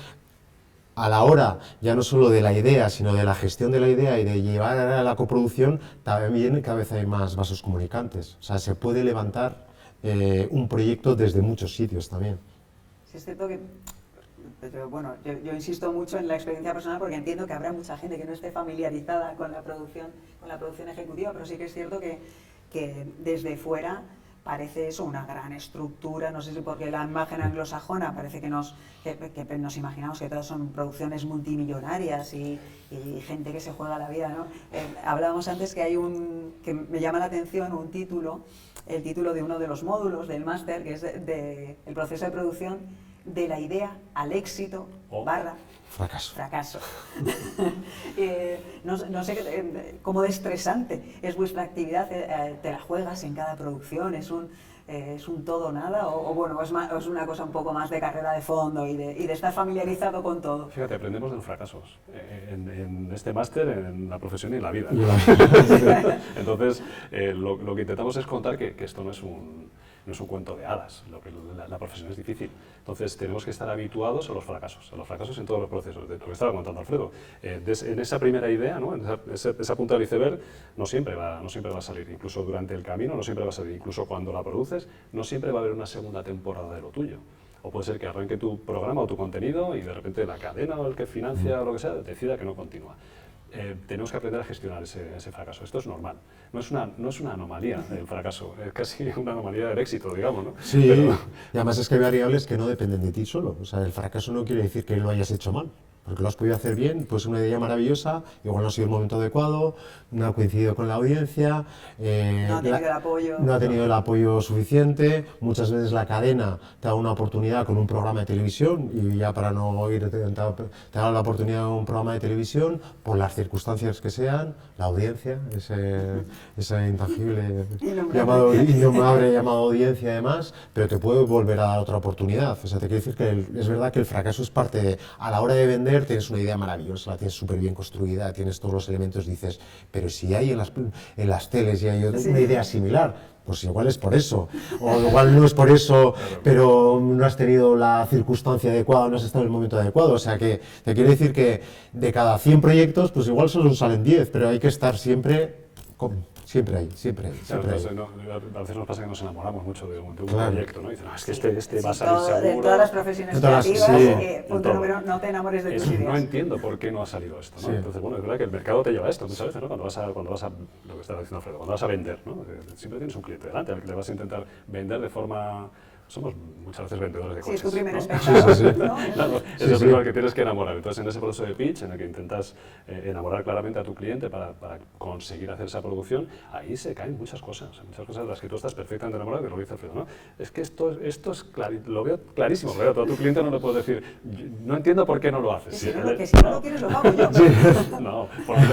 a la hora ya no solo de la idea, sino de la gestión de la idea y de llevar a la coproducción, también cada vez hay más vasos comunicantes. O sea, se puede levantar un proyecto desde muchos sitios también. Sí, es cierto que pero bueno, yo insisto mucho en la experiencia personal porque entiendo que habrá mucha gente que no esté familiarizada con la producción ejecutiva, pero sí que es cierto que desde fuera parece eso una gran estructura, no sé si porque la imagen anglosajona parece que nos imaginamos que todas son producciones multimillonarias y gente que se juega la vida, ¿no? Hablábamos antes que que me llama la atención el título de uno de los módulos del máster, que es el proceso de producción de la idea al éxito fracaso. No sé cómo de estresante es vuestra actividad, te la juegas en cada producción, es un todo o nada, o bueno, es una cosa un poco más de carrera de fondo y de estar familiarizado con todo. Fíjate, aprendemos de los fracasos en este máster, en la profesión y en la vida. Entonces, lo que intentamos es contar que esto no es un cuento de hadas, la profesión es difícil. Entonces tenemos que estar habituados a los fracasos en todos los procesos, de lo que estaba contando Alfredo. En esa primera idea, ¿no? esa punta del iceberg, no siempre va a salir, incluso durante el camino no siempre va a salir, incluso cuando la produces, no siempre va a haber una segunda temporada de lo tuyo. O puede ser que arranque tu programa o tu contenido y de repente la cadena o el que financia o lo que sea decida que no continúa. Tenemos que aprender a gestionar ese fracaso. Esto es normal. No es una anomalía el fracaso, es casi una anomalía del éxito, digamos, ¿no? Sí, y además es que hay variables que no dependen de ti solo. O sea, el fracaso no quiere decir que lo hayas hecho mal, porque lo has podido hacer bien, pues una idea maravillosa, igual no ha sido el momento adecuado, no ha coincidido con la audiencia, no ha tenido el apoyo suficiente, muchas veces la cadena te da una oportunidad con un programa de televisión y ya para no ir te da la oportunidad de un programa de televisión por las circunstancias que sean, la audiencia, ese intangible innombrable llamado audiencia además, pero te puede volver a dar otra oportunidad. O sea, te quiero decir que es verdad que el fracaso es parte de, a la hora de vender tienes una idea maravillosa, la tienes súper bien construida, tienes todos los elementos, dices, pero si hay en las teles y hay una idea similar, pues igual es por eso, o igual no es por eso, pero no has tenido la circunstancia adecuada, no has estado en el momento adecuado. O sea que te quiero decir que de cada 100 proyectos, pues igual solo salen 10, pero hay que estar siempre ahí. Claro, a veces nos pasa que nos enamoramos mucho de un proyecto, ¿no? Y dicen, es que este va a salir seguro. De todas las profesiones creativas, punto número, no te enamores de tus ideas. No entiendo por qué no ha salido esto, ¿no? Sí. Entonces, bueno, es verdad que el mercado te lleva a esto muchas veces, ¿no? Cuando vas a lo que estaba diciendo Alfredo, cuando vas a vender, ¿no? Siempre tienes un cliente delante al que le vas a intentar vender de forma... Somos muchas veces vendedores de coches. Sí, es tu primer ¿no? espectáculo. Claro, es el primero que tienes que enamorar. Entonces, en ese proceso de pitch, en el que intentas enamorar claramente a tu cliente para conseguir hacer esa producción, ahí se caen muchas cosas de las que tú estás perfectamente enamorado, que lo dice Alfredo, ¿no? Es que esto es lo veo clarísimo, pero a tu cliente no le puedes decir, no entiendo por qué no lo haces. Si no lo quieres, lo hago yo. Sí. No, porque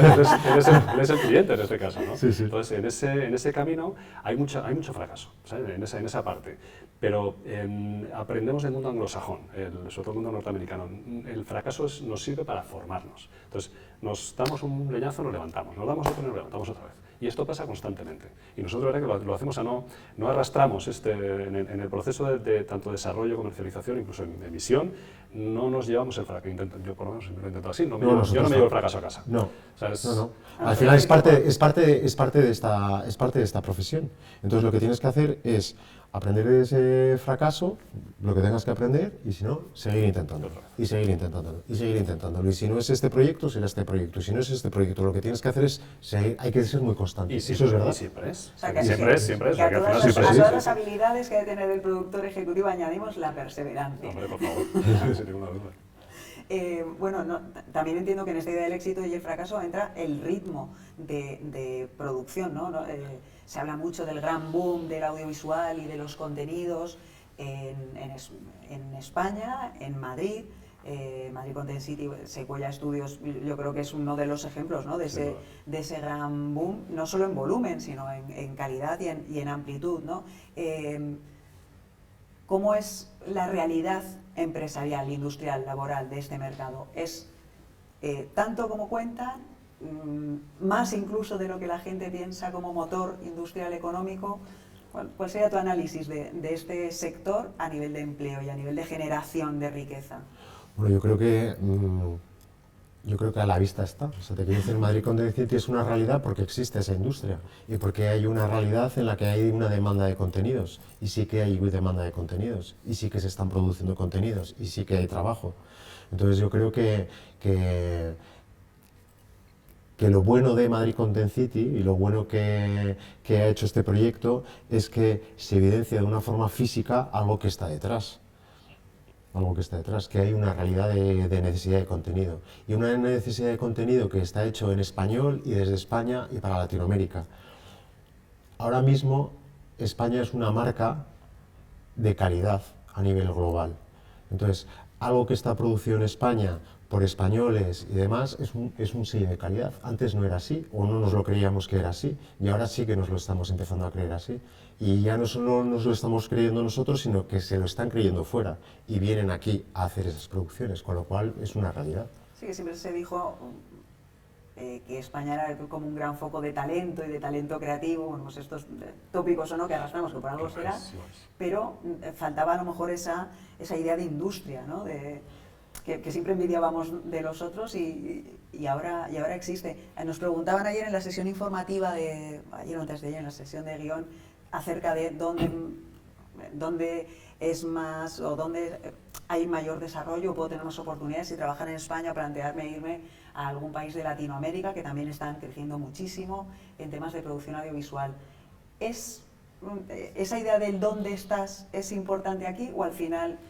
eres el cliente en este caso, ¿no? Sí. Entonces, en ese camino hay mucho fracaso, ¿sabes? En esa parte. Pero aprendemos del mundo anglosajón, sobre todo el mundo norteamericano. El fracaso nos sirve para formarnos. Entonces, nos damos un leñazo, nos levantamos, nos damos otro, nos levantamos otra vez. Y esto pasa constantemente. Y nosotros, la verdad, que lo hacemos no arrastramos en el proceso de tanto desarrollo, comercialización, incluso en emisión, no nos llevamos el fracaso. Yo por lo menos lo intento así, yo no me llevo el fracaso a casa. No. O sea, No. Al final es parte de esta profesión. Entonces lo que tienes que hacer es aprender de ese fracaso, lo que tengas que aprender, y si no, seguir intentándolo. Y seguir intentándolo. Y seguir intentándolo. Y si no es este proyecto, será este proyecto. Y si no es este proyecto, lo que tienes que hacer es seguir, hay que ser muy constante. Y eso es verdad. Y siempre es. O sea, que Siempre es. Que a todas las habilidades que debe tener el productor ejecutivo añadimos la perseverancia. Hombre, por favor, sin ninguna duda. Bueno, también entiendo que en esta idea del éxito y el fracaso entra el ritmo de producción, ¿no? Se habla mucho del gran boom del audiovisual y de los contenidos en España, en Madrid. Madrid Content City, Sequoia Studios, yo creo que es uno de los ejemplos, ¿no? de ese gran boom, no solo en volumen, sino en calidad y en amplitud, ¿no? ¿Cómo es la realidad empresarial, industrial, laboral de este mercado? ¿Es tanto como cuentan? ¿Más incluso de lo que la gente piensa como motor industrial económico? ¿Cuál sería tu análisis de este sector a nivel de empleo y a nivel de generación de riqueza? Bueno, yo creo que yo creo que a la vista está. O sea, te quiero decir, Madrid Content City es una realidad porque existe esa industria y porque hay una realidad en la que hay una demanda de contenidos, y sí que hay demanda de contenidos, y sí que se están produciendo contenidos, y sí que hay trabajo. Entonces yo creo que lo bueno de Madrid Content City y lo bueno que ha hecho este proyecto es que se evidencia de una forma física algo que está detrás. Algo que está detrás, que hay una realidad de necesidad de contenido. Y una necesidad de contenido que está hecho en español y desde España y para Latinoamérica. Ahora mismo España es una marca de calidad a nivel global. Entonces, algo que está producido en España por españoles y demás es un sello de calidad. Antes no era así, o no nos lo creíamos que era así, y ahora sí que nos lo estamos empezando a creer así. Y ya no solo nos lo estamos creyendo nosotros, sino que se lo están creyendo fuera y vienen aquí a hacer esas producciones, con lo cual es una realidad. Sí, que siempre se dijo que España era como un gran foco de talento y de talento creativo, bueno, pues estos tópicos o no que arrastramos, que por algo será, pero faltaba a lo mejor esa idea de industria, ¿no? Que siempre envidiábamos de los otros y ahora existe. Nos preguntaban ayer en la sesión informativa, ayer o antes de ayer, en la sesión de guión, acerca de dónde es más o dónde hay mayor desarrollo, puedo tener más oportunidades si trabajar en España, plantearme irme a algún país de Latinoamérica que también están creciendo muchísimo en temas de producción audiovisual. ¿Esa idea del dónde estás es importante aquí o al final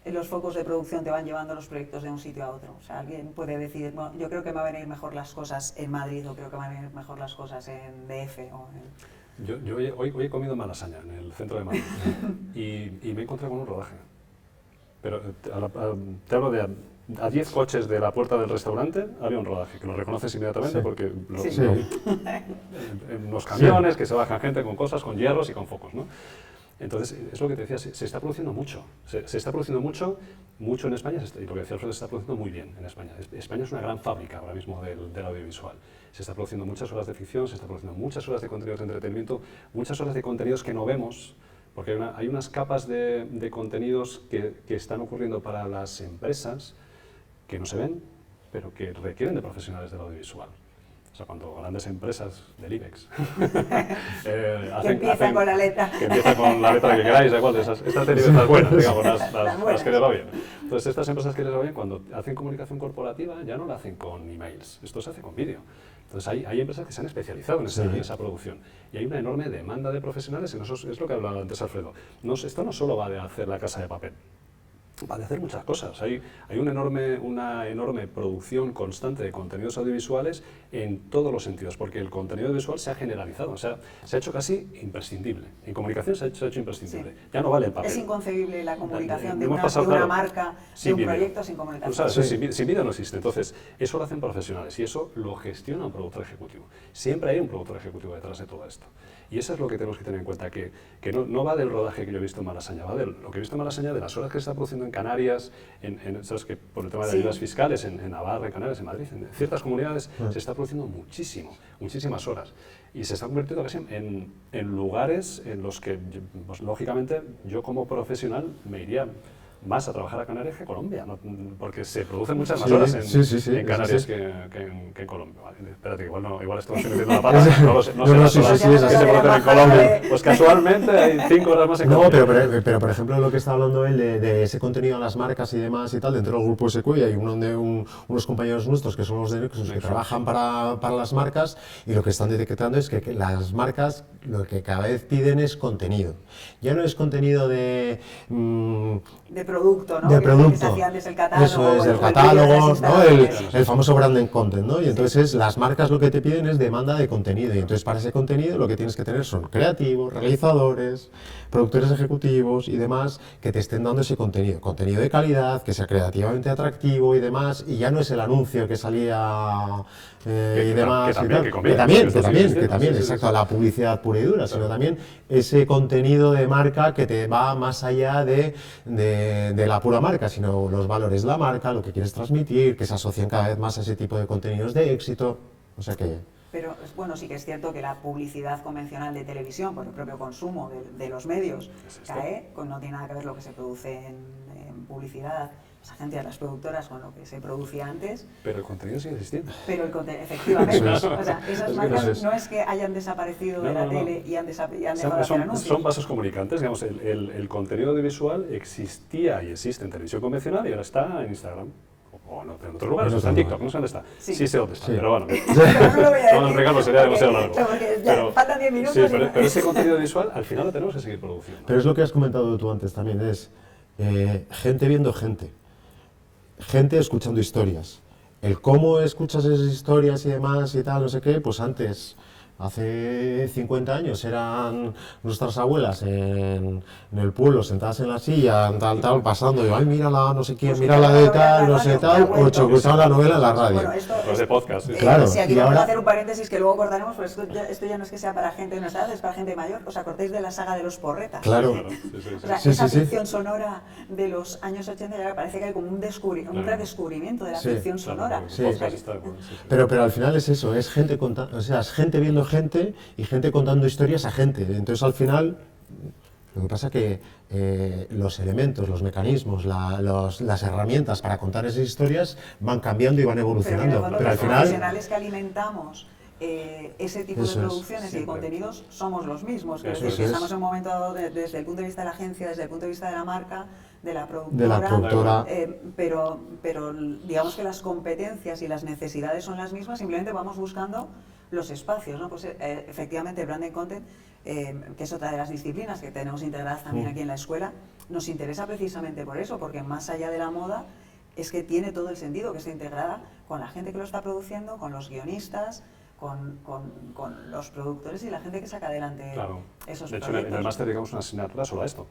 los focos de producción te van llevando los proyectos de un sitio a otro? O sea, alguien puede decir, bueno, yo creo que me van a ir mejor las cosas en Madrid o creo que me van a ir mejor las cosas en DF o en... Yo hoy he comido en Malasaña, en el centro de Madrid, y me he encontrado con un rodaje. Pero te hablo de a 10 coches de la puerta del restaurante había un rodaje, que lo reconoces inmediatamente, sí, porque en los camiones, sí, que se bajan gente con cosas, con hierros y con focos, ¿no? Entonces, es lo que te decía, se está produciendo mucho. Se está produciendo mucho en España, y lo que decía Alfredo, se está produciendo muy bien en España. España es una gran fábrica ahora mismo del audiovisual. Se está produciendo muchas horas de ficción, se está produciendo muchas horas de contenidos de entretenimiento, muchas horas de contenidos que no vemos, porque hay unas capas de contenidos que están ocurriendo para las empresas que no se ven, pero que requieren de profesionales del audiovisual. O sea, cuando grandes empresas del IBEX que empiezan con la letra. Que empiezan con la letra que queráis, da igual, estas del IBEX las buenas, digamos, las que les va bien. Entonces, estas empresas que les va bien, cuando hacen comunicación corporativa, ya no la hacen con emails, esto se hace con vídeo. Entonces, hay empresas que se han especializado en esa producción. Y hay una enorme demanda de profesionales, y eso es lo que hablaba antes Alfredo. Esto no solo va de hacer La Casa de Papel. Va de hacer muchas cosas. Hay una enorme producción constante de contenidos audiovisuales en todos los sentidos, porque el contenido audiovisual se ha generalizado, o sea, se ha hecho casi imprescindible. En comunicación se ha hecho imprescindible. Sí. Ya no vale el papel. Es inconcebible la comunicación de una marca, de un proyecto sin comunicación. Sabes, sí. Sin vídeo no existe. Entonces, eso lo hacen profesionales y eso lo gestiona un productor ejecutivo. Siempre hay un productor ejecutivo detrás de todo esto. Y eso es lo que tenemos que tener en cuenta, que no va del rodaje que yo he visto en Malasaña, va de lo que he visto en Malasaña, de las horas que se está produciendo en Canarias, sabes que por el tema de ayudas fiscales, en Navarra, en Canarias, en Madrid, en ciertas comunidades se está produciendo muchísimas horas. Y se está convirtiendo casi en lugares en los que, pues, lógicamente, yo como profesional me iría más a trabajar a Canarias que a Colombia, ¿no? Porque se producen muchas más horas en Canarias que en Colombia. Vale, espérate, igual estamos metiendo la pata, no sé las horas que se producen en Colombia. Pues casualmente hay 5 horas más en Colombia. No, pero por ejemplo lo que está hablando él de ese contenido a las marcas y demás y tal, dentro del grupo Sequoia hay unos compañeros nuestros que son los de Nexus que trabajan para las marcas, y lo que están detectando es que las marcas lo que cada vez piden es contenido. Ya no es contenido de producto, ¿no? De producto. Que se hacía antes el catálogo. Eso es, el catálogo, ¿no? El famoso branding content, ¿no? Y entonces las marcas lo que te piden es demanda de contenido, y entonces para ese contenido lo que tienes que tener son creativos, realizadores, productores ejecutivos y demás que te estén dando ese contenido de calidad, que sea creativamente atractivo y demás, y ya no es el anuncio que salía y demás. Que también, exacto, la publicidad pura y dura, sino también ese contenido de marca que te va más allá de la pura marca, sino los valores de la marca, lo que quieres transmitir, que se asocian cada vez más a ese tipo de contenidos de éxito, o sea que... Pero bueno, sí que es cierto que la publicidad convencional de televisión, por el propio consumo de los medios, cae, no tiene nada que ver lo que se produce en publicidad, las agencias, las productoras, con lo que se producía antes. Pero el contenido sigue existiendo. Pero el contenido, efectivamente, o sea, esas marcas no es que hayan desaparecido de la tele y han dejado de hacer anuncios. Son vasos comunicantes, digamos, el contenido audiovisual existía y existe en televisión convencional y ahora está en Instagram. O no, en otros lugares, está en TikTok, no sé dónde está. Sí sé dónde está, pero bueno. Pero no lo voy a decir. No, explicarlo sería demasiado largo. Pero faltan 10 minutos. Sí, pero ese contenido visual al final lo tenemos que seguir produciendo. Pero es lo que has comentado tú antes también, es gente viendo gente. Gente escuchando historias. El cómo escuchas esas historias y demás y tal, no sé qué, pues antes, hace 50 años, eran nuestras abuelas en el pueblo, sentadas en la silla, tal, pasando, y ay, mírala, no sé quién, Pues mírala de tal, no radio, sé tal, o escuchaban la novela en la radio. Bueno, Los de podcast. Claro, sí, aquí y vamos ahora- a hacer un paréntesis que luego cortaremos, pero esto ya no es que sea para gente de nuestra edad, es para gente mayor. ¿Os acordáis de la saga de los porretas? Claro. O sea, Sí, esa sí, sí. ficción sonora de los años 80 ya parece que hay como un redescubrimiento de la Sí. ficción sonora. Sí. Podcast está, bueno, sí. Pero al final es eso, es gente contando, o sea, es gente viendo gente y gente contando historias a gente. Entonces al final, lo que pasa que los elementos, los mecanismos, las herramientas para contar esas historias van cambiando y van evolucionando. Pero Pero al los final, profesionales que alimentamos ese tipo Eso de es, producciones y de siempre. contenidos somos los mismos. Eso Que es. estamos en un momento dado desde el punto de vista de la agencia, desde el punto de vista de la marca, de la productora. de la productora, Pero digamos que las competencias y las necesidades son las mismas, simplemente vamos buscando los espacios, ¿no? Pues efectivamente branding content, que es otra de las disciplinas que tenemos integradas también aquí en la escuela, nos interesa precisamente por eso, porque más allá de la moda es que tiene todo el sentido que esté integrada con la gente que lo está produciendo, con los guionistas, con los productores y la gente que saca adelante Claro. esos De hecho, proyectos. en el máster dedicamos una asignatura solo a esto.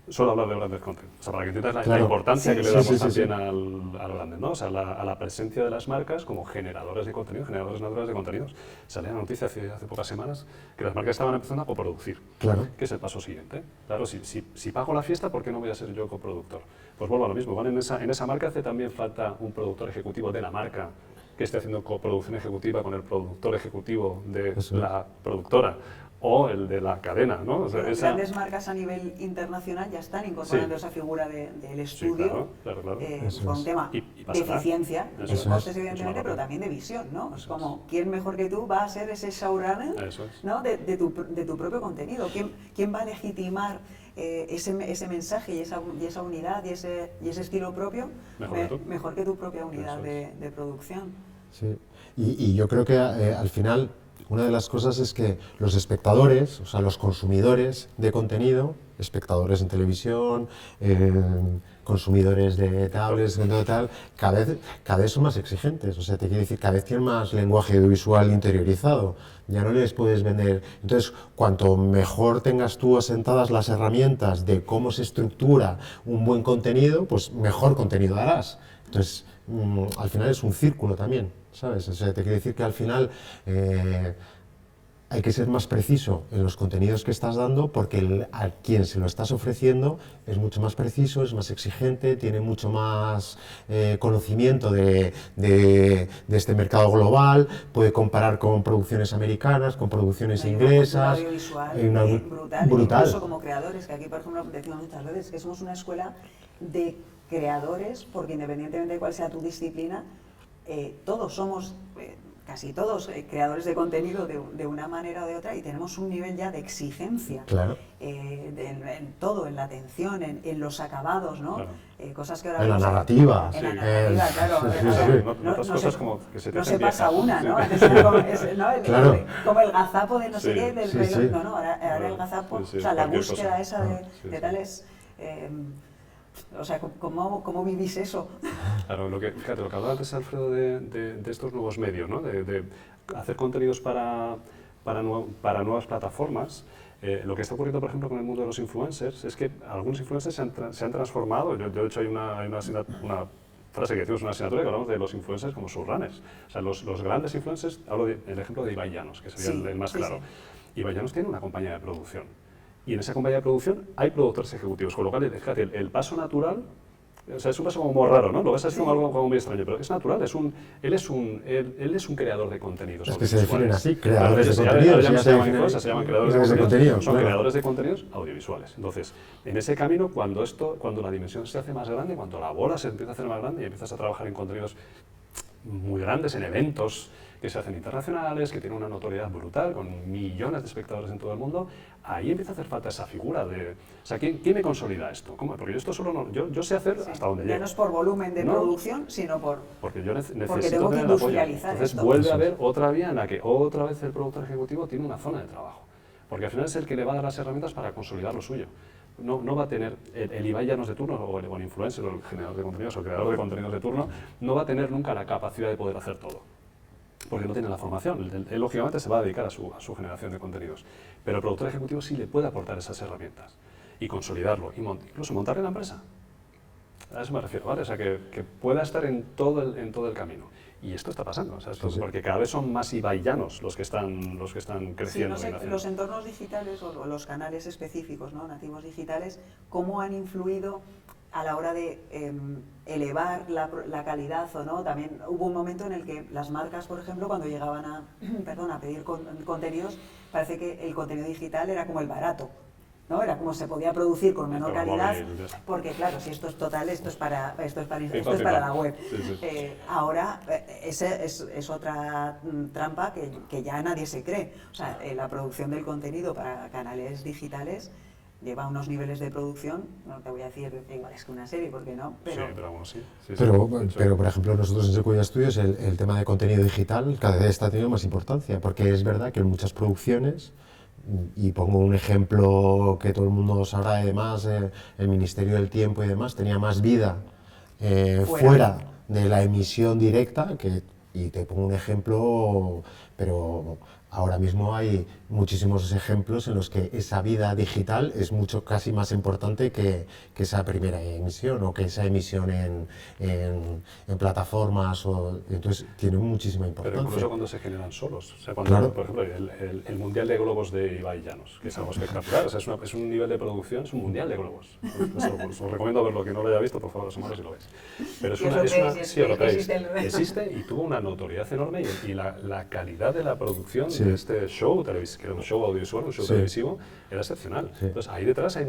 Solo hablar de branded content. O sea, para que entiendas la Claro. importancia Sí, que le sí, damos sí, sí, también sí. al branded, ¿no? O sea, a la presencia de las marcas como generadores de contenido, generadores naturales de contenidos. Salía la noticia hace pocas semanas que las marcas estaban empezando a coproducir. Claro. ¿Qué es el paso siguiente? Claro, si pago la fiesta, ¿por qué no voy a ser yo coproductor? Pues vuelvo a lo mismo, ¿vale? En esa marca hace también falta un productor ejecutivo de la marca que esté haciendo coproducción ejecutiva con el productor ejecutivo de Eso la productora o el de la cadena, ¿no? O sea, Pero grandes marcas a nivel internacional ya están incorporando esa figura del estudio claro. Eso por es. un tema Y de pasará. eficiencia, Eso de es. costes Es evidentemente, una pero locura. también de visión, ¿no? Es Eso como, es. ¿quién mejor que tú va a ser ese showrunner, Eso es. ¿no? de tu propio contenido? ¿Quién va a legitimar ese mensaje y esa unidad y ese estilo propio Mejor que tu propia unidad Eso es. de producción? Sí. Y yo creo que al final una de las cosas es que los espectadores, o sea, los consumidores de contenido, espectadores en televisión, consumidores de tablets, de tal, cada vez son más exigentes. O sea, te quiero decir, cada vez tienen más lenguaje audiovisual interiorizado. Ya no les puedes vender. Entonces, cuanto mejor tengas tú asentadas las herramientas de cómo se estructura un buen contenido, pues mejor contenido darás. Entonces, al final es un círculo también, ¿sabes? O sea, te quiero decir que al final hay que ser más preciso en los contenidos que estás dando porque a quien se lo estás ofreciendo es mucho más preciso, es más exigente, tiene mucho más conocimiento de este mercado global, puede comparar con producciones americanas, con producciones Hay inglesas. Una cultura hay una audiovisual brutal, brutal. incluso como creadores, que aquí, por ejemplo, decimos muchas veces que somos una escuela de creadores, porque independientemente de cuál sea tu disciplina, todos somos, casi todos, creadores de contenido de una manera o de otra y tenemos un nivel ya de exigencia Claro. en todo, en la atención, en los acabados, ¿no? Claro. Cosas que ahora En la vemos narrativa. En la narrativa, claro. sí, sí, Ahora sí. Notas cosas como que se te no hacen se pasa viejas. una, ¿no? Sí. Antes era ¿no? Claro. Como el gazapo de no sé Sí. qué, del Sí, reloj. sí. No, ahora el gazapo, Sí, sí, o sea, la cualquier búsqueda cosa. esa Sí, de sí. tales... o sea, ¿cómo vivís eso? Claro, fíjate, lo que hablaba antes Alfredo de estos nuevos medios, ¿no? de hacer contenidos para nuevas plataformas. Lo que está ocurriendo, por ejemplo, con el mundo de los influencers es que algunos influencers se han transformado. Yo, de hecho, hay una frase que decimos en una asignatura que hablamos de los influencers como showrunners. O sea, los grandes influencers, hablo del ejemplo de Ibai Llanos, que sería Sí, el más sí, claro. sí. Ibai Llanos tiene una compañía de producción. Y en esa compañía de producción hay productores ejecutivos, con lo cual, fíjate, el paso natural O sea, es un caso como muy raro, ¿no? Lo ves así como algo como muy extraño, pero es natural, él es un creador de contenidos. Es que se definen así, claro, creadores de contenidos. Ya se llaman cosas, se llaman creadores de contenidos. Son claro. creadores de contenidos audiovisuales. Entonces, en ese camino, cuando la dimensión se hace más grande, cuando la bola se empieza a hacer más grande y empiezas a trabajar en contenidos muy grandes, en eventos que se hacen internacionales, que tienen una notoriedad brutal, con millones de espectadores en todo el mundo, ahí empieza a hacer falta esa figura de... O sea, ¿quién me consolida esto? ¿Cómo? Porque yo esto solo no... Yo sé hacer hasta donde llego. Ya no es por volumen de producción, sino por... Porque yo necesito porque tengo que tener el apoyo. industrializar Entonces esto. vuelve a haber otra vía en la que otra vez el productor ejecutivo tiene una zona de trabajo. Porque al final es el que le va a dar las herramientas para consolidar lo suyo. No va a tener, el Ibai Llanos de turno, o el influencer, o el generador de contenidos, o el creador de contenidos de turno, no va a tener nunca la capacidad de poder hacer todo. Porque no tiene la formación. Él lógicamente se va a dedicar a su generación de contenidos. Pero el productor ejecutivo sí le puede aportar esas herramientas y consolidarlo, y incluso montarle la empresa. A eso me refiero, ¿vale? O sea, que pueda estar en todo el camino. Y esto está pasando, ¿sabes? Sí. Porque cada vez son más ibaillanos los que están creciendo. Sí, no sé, los entornos digitales o los canales específicos, ¿no? Nativos digitales, ¿cómo han influido a la hora de elevar la calidad o no? También hubo un momento en el que las marcas, por ejemplo, cuando llegaban a pedir contenidos, parece que el contenido digital era como el barato, ¿no? Era como se podía producir con menor calidad, porque claro, si esto es total, esto es para la web. Sí. Ahora esa es otra trampa que ya nadie se cree. O sea, la producción del contenido para canales digitales lleva unos niveles de producción, no te voy a decir igual es que una serie, porque no, pero... Sí, pero bueno, sí. Pero por ejemplo, nosotros en Sequoia Studios el tema de contenido digital cada vez está teniendo más importancia, porque es verdad que en muchas producciones, y pongo un ejemplo que todo el mundo sabrá, además, el Ministerio del Tiempo y demás, tenía más vida fuera de la emisión directa, y te pongo un ejemplo, pero ahora mismo hay muchísimos ejemplos en los que esa vida digital es casi más importante que esa primera emisión o que esa emisión en plataformas, entonces tiene muchísima importancia. Pero incluso cuando se generan solos, o sea, cuando, por ejemplo, el Mundial de Globos de Ibai Llanos, que es algo espectacular, o sea, es un nivel de producción, es un Mundial de Globos. Os recomiendo verlo, que no lo haya visto, por favor, asomaros si lo veis. Pero existe y tuvo una notoriedad enorme y la calidad de la producción de este show, que era un show audiovisual, un show televisivo, era excepcional. Sí. Entonces, ahí detrás hay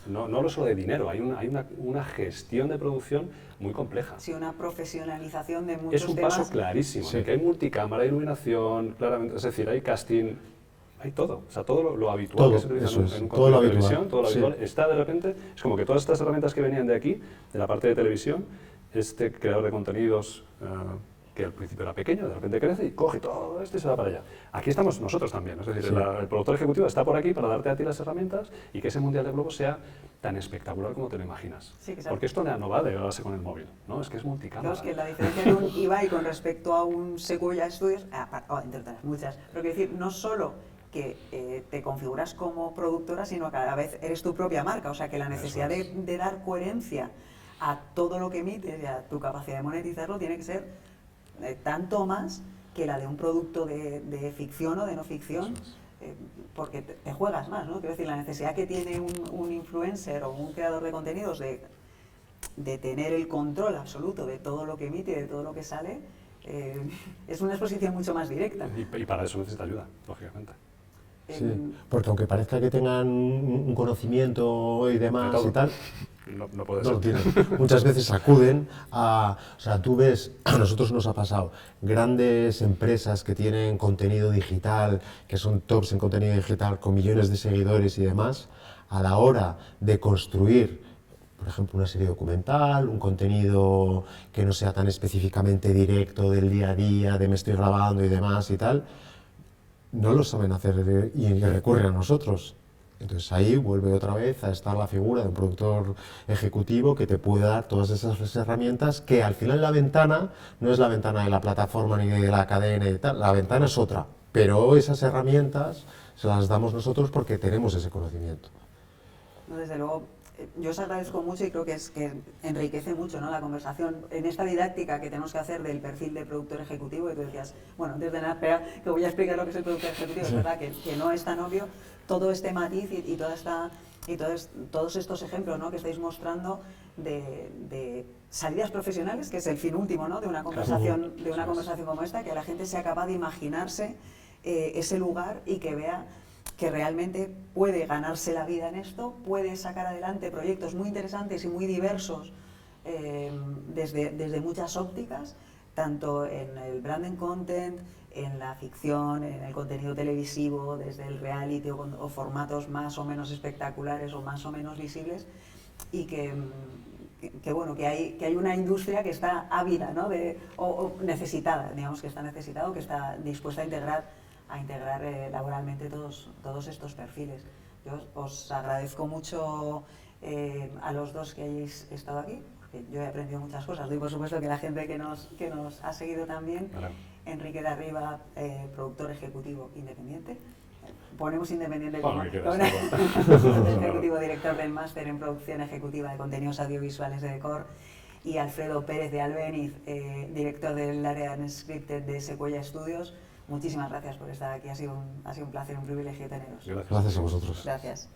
no solo de dinero, hay una gestión de producción muy compleja. Sí, una profesionalización de muchos temas. Es un paso clarísimo, que hay multicámara, hay iluminación, claramente, es decir, hay casting, hay todo, o sea, todo lo habitual todo, que se utiliza en un contenido de televisión, todo lo habitual, está de repente, es como que todas estas herramientas que venían de aquí, de la parte de televisión, este creador de contenidos, que al principio era pequeño, de repente crece y coge todo esto y se va para allá. Aquí estamos nosotros también, es decir, el productor ejecutivo está por aquí para darte a ti las herramientas y que ese Mundial de Globos sea tan espectacular como te lo imaginas. Sí, porque esto no va de grabarse con el móvil, ¿no? Es que es multicámara. No, es que la diferencia de un Ibai con respecto a un Sequoia Studios, entre otras muchas, pero quiero decir, no solo que te configuras como productora, sino que a la vez eres tu propia marca, o sea que la necesidad de dar coherencia a todo lo que emites y a tu capacidad de monetizarlo tiene que ser tanto más que la de un producto de ficción o de no ficción, porque te juegas más, ¿no? Quiero decir, la necesidad que tiene un influencer o un creador de contenidos de tener el control absoluto de todo lo que emite y de todo lo que sale, es una exposición mucho más directa. Y para eso necesita ayuda, lógicamente. Sí, porque aunque parezca que tengan un conocimiento y demás y tal, no puede ser. Tienen. Muchas veces acuden a... O sea, tú ves, a nosotros nos ha pasado, grandes empresas que tienen contenido digital, que son tops en contenido digital, con millones de seguidores y demás, a la hora de construir, por ejemplo, una serie documental, un contenido que no sea tan específicamente directo del día a día, de me estoy grabando y demás y tal, no lo saben hacer y recurren a nosotros. Entonces ahí vuelve otra vez a estar la figura de un productor ejecutivo que te puede dar todas esas herramientas, que al final la ventana no es la ventana de la plataforma ni de la cadena y tal, la ventana es otra, pero esas herramientas se las damos nosotros porque tenemos ese conocimiento. No, desde luego, yo os agradezco mucho y creo que enriquece mucho, ¿no?, la conversación en esta didáctica que tenemos que hacer del perfil de productor ejecutivo, y tú decías, bueno, antes de nada, espera, que voy a explicar lo que es el productor ejecutivo, es verdad que no es tan obvio todo este matiz y toda esta Y todos estos ejemplos, ¿no?, que estáis mostrando de salidas profesionales, que es el fin último, ¿no?, de una conversación, como esta, que la gente sea capaz de imaginarse ese lugar y que vea que realmente puede ganarse la vida en esto, puede sacar adelante proyectos muy interesantes y muy diversos desde muchas ópticas, tanto en el branding content, en la ficción, en el contenido televisivo, desde el reality o formatos más o menos espectaculares o más o menos visibles, y que hay una industria que está ávida, ¿no?, o necesitada, digamos que está necesitada o que está dispuesta a integrar laboralmente todos estos perfiles. Yo os agradezco mucho a los dos que hayáis estado aquí, porque yo he aprendido muchas cosas, y por supuesto que la gente que nos ha seguido también. Claro. Enrique de Arriba, productor ejecutivo independiente. Ponemos independiente como ejecutivo, director del máster en producción ejecutiva de contenidos audiovisuales de Decor, y Alfredo Pérez de Albéniz, director del área Unscripted de Sequoia Studios. Muchísimas gracias por estar aquí, ha sido un placer, un privilegio teneros. Gracias a vosotros. Gracias.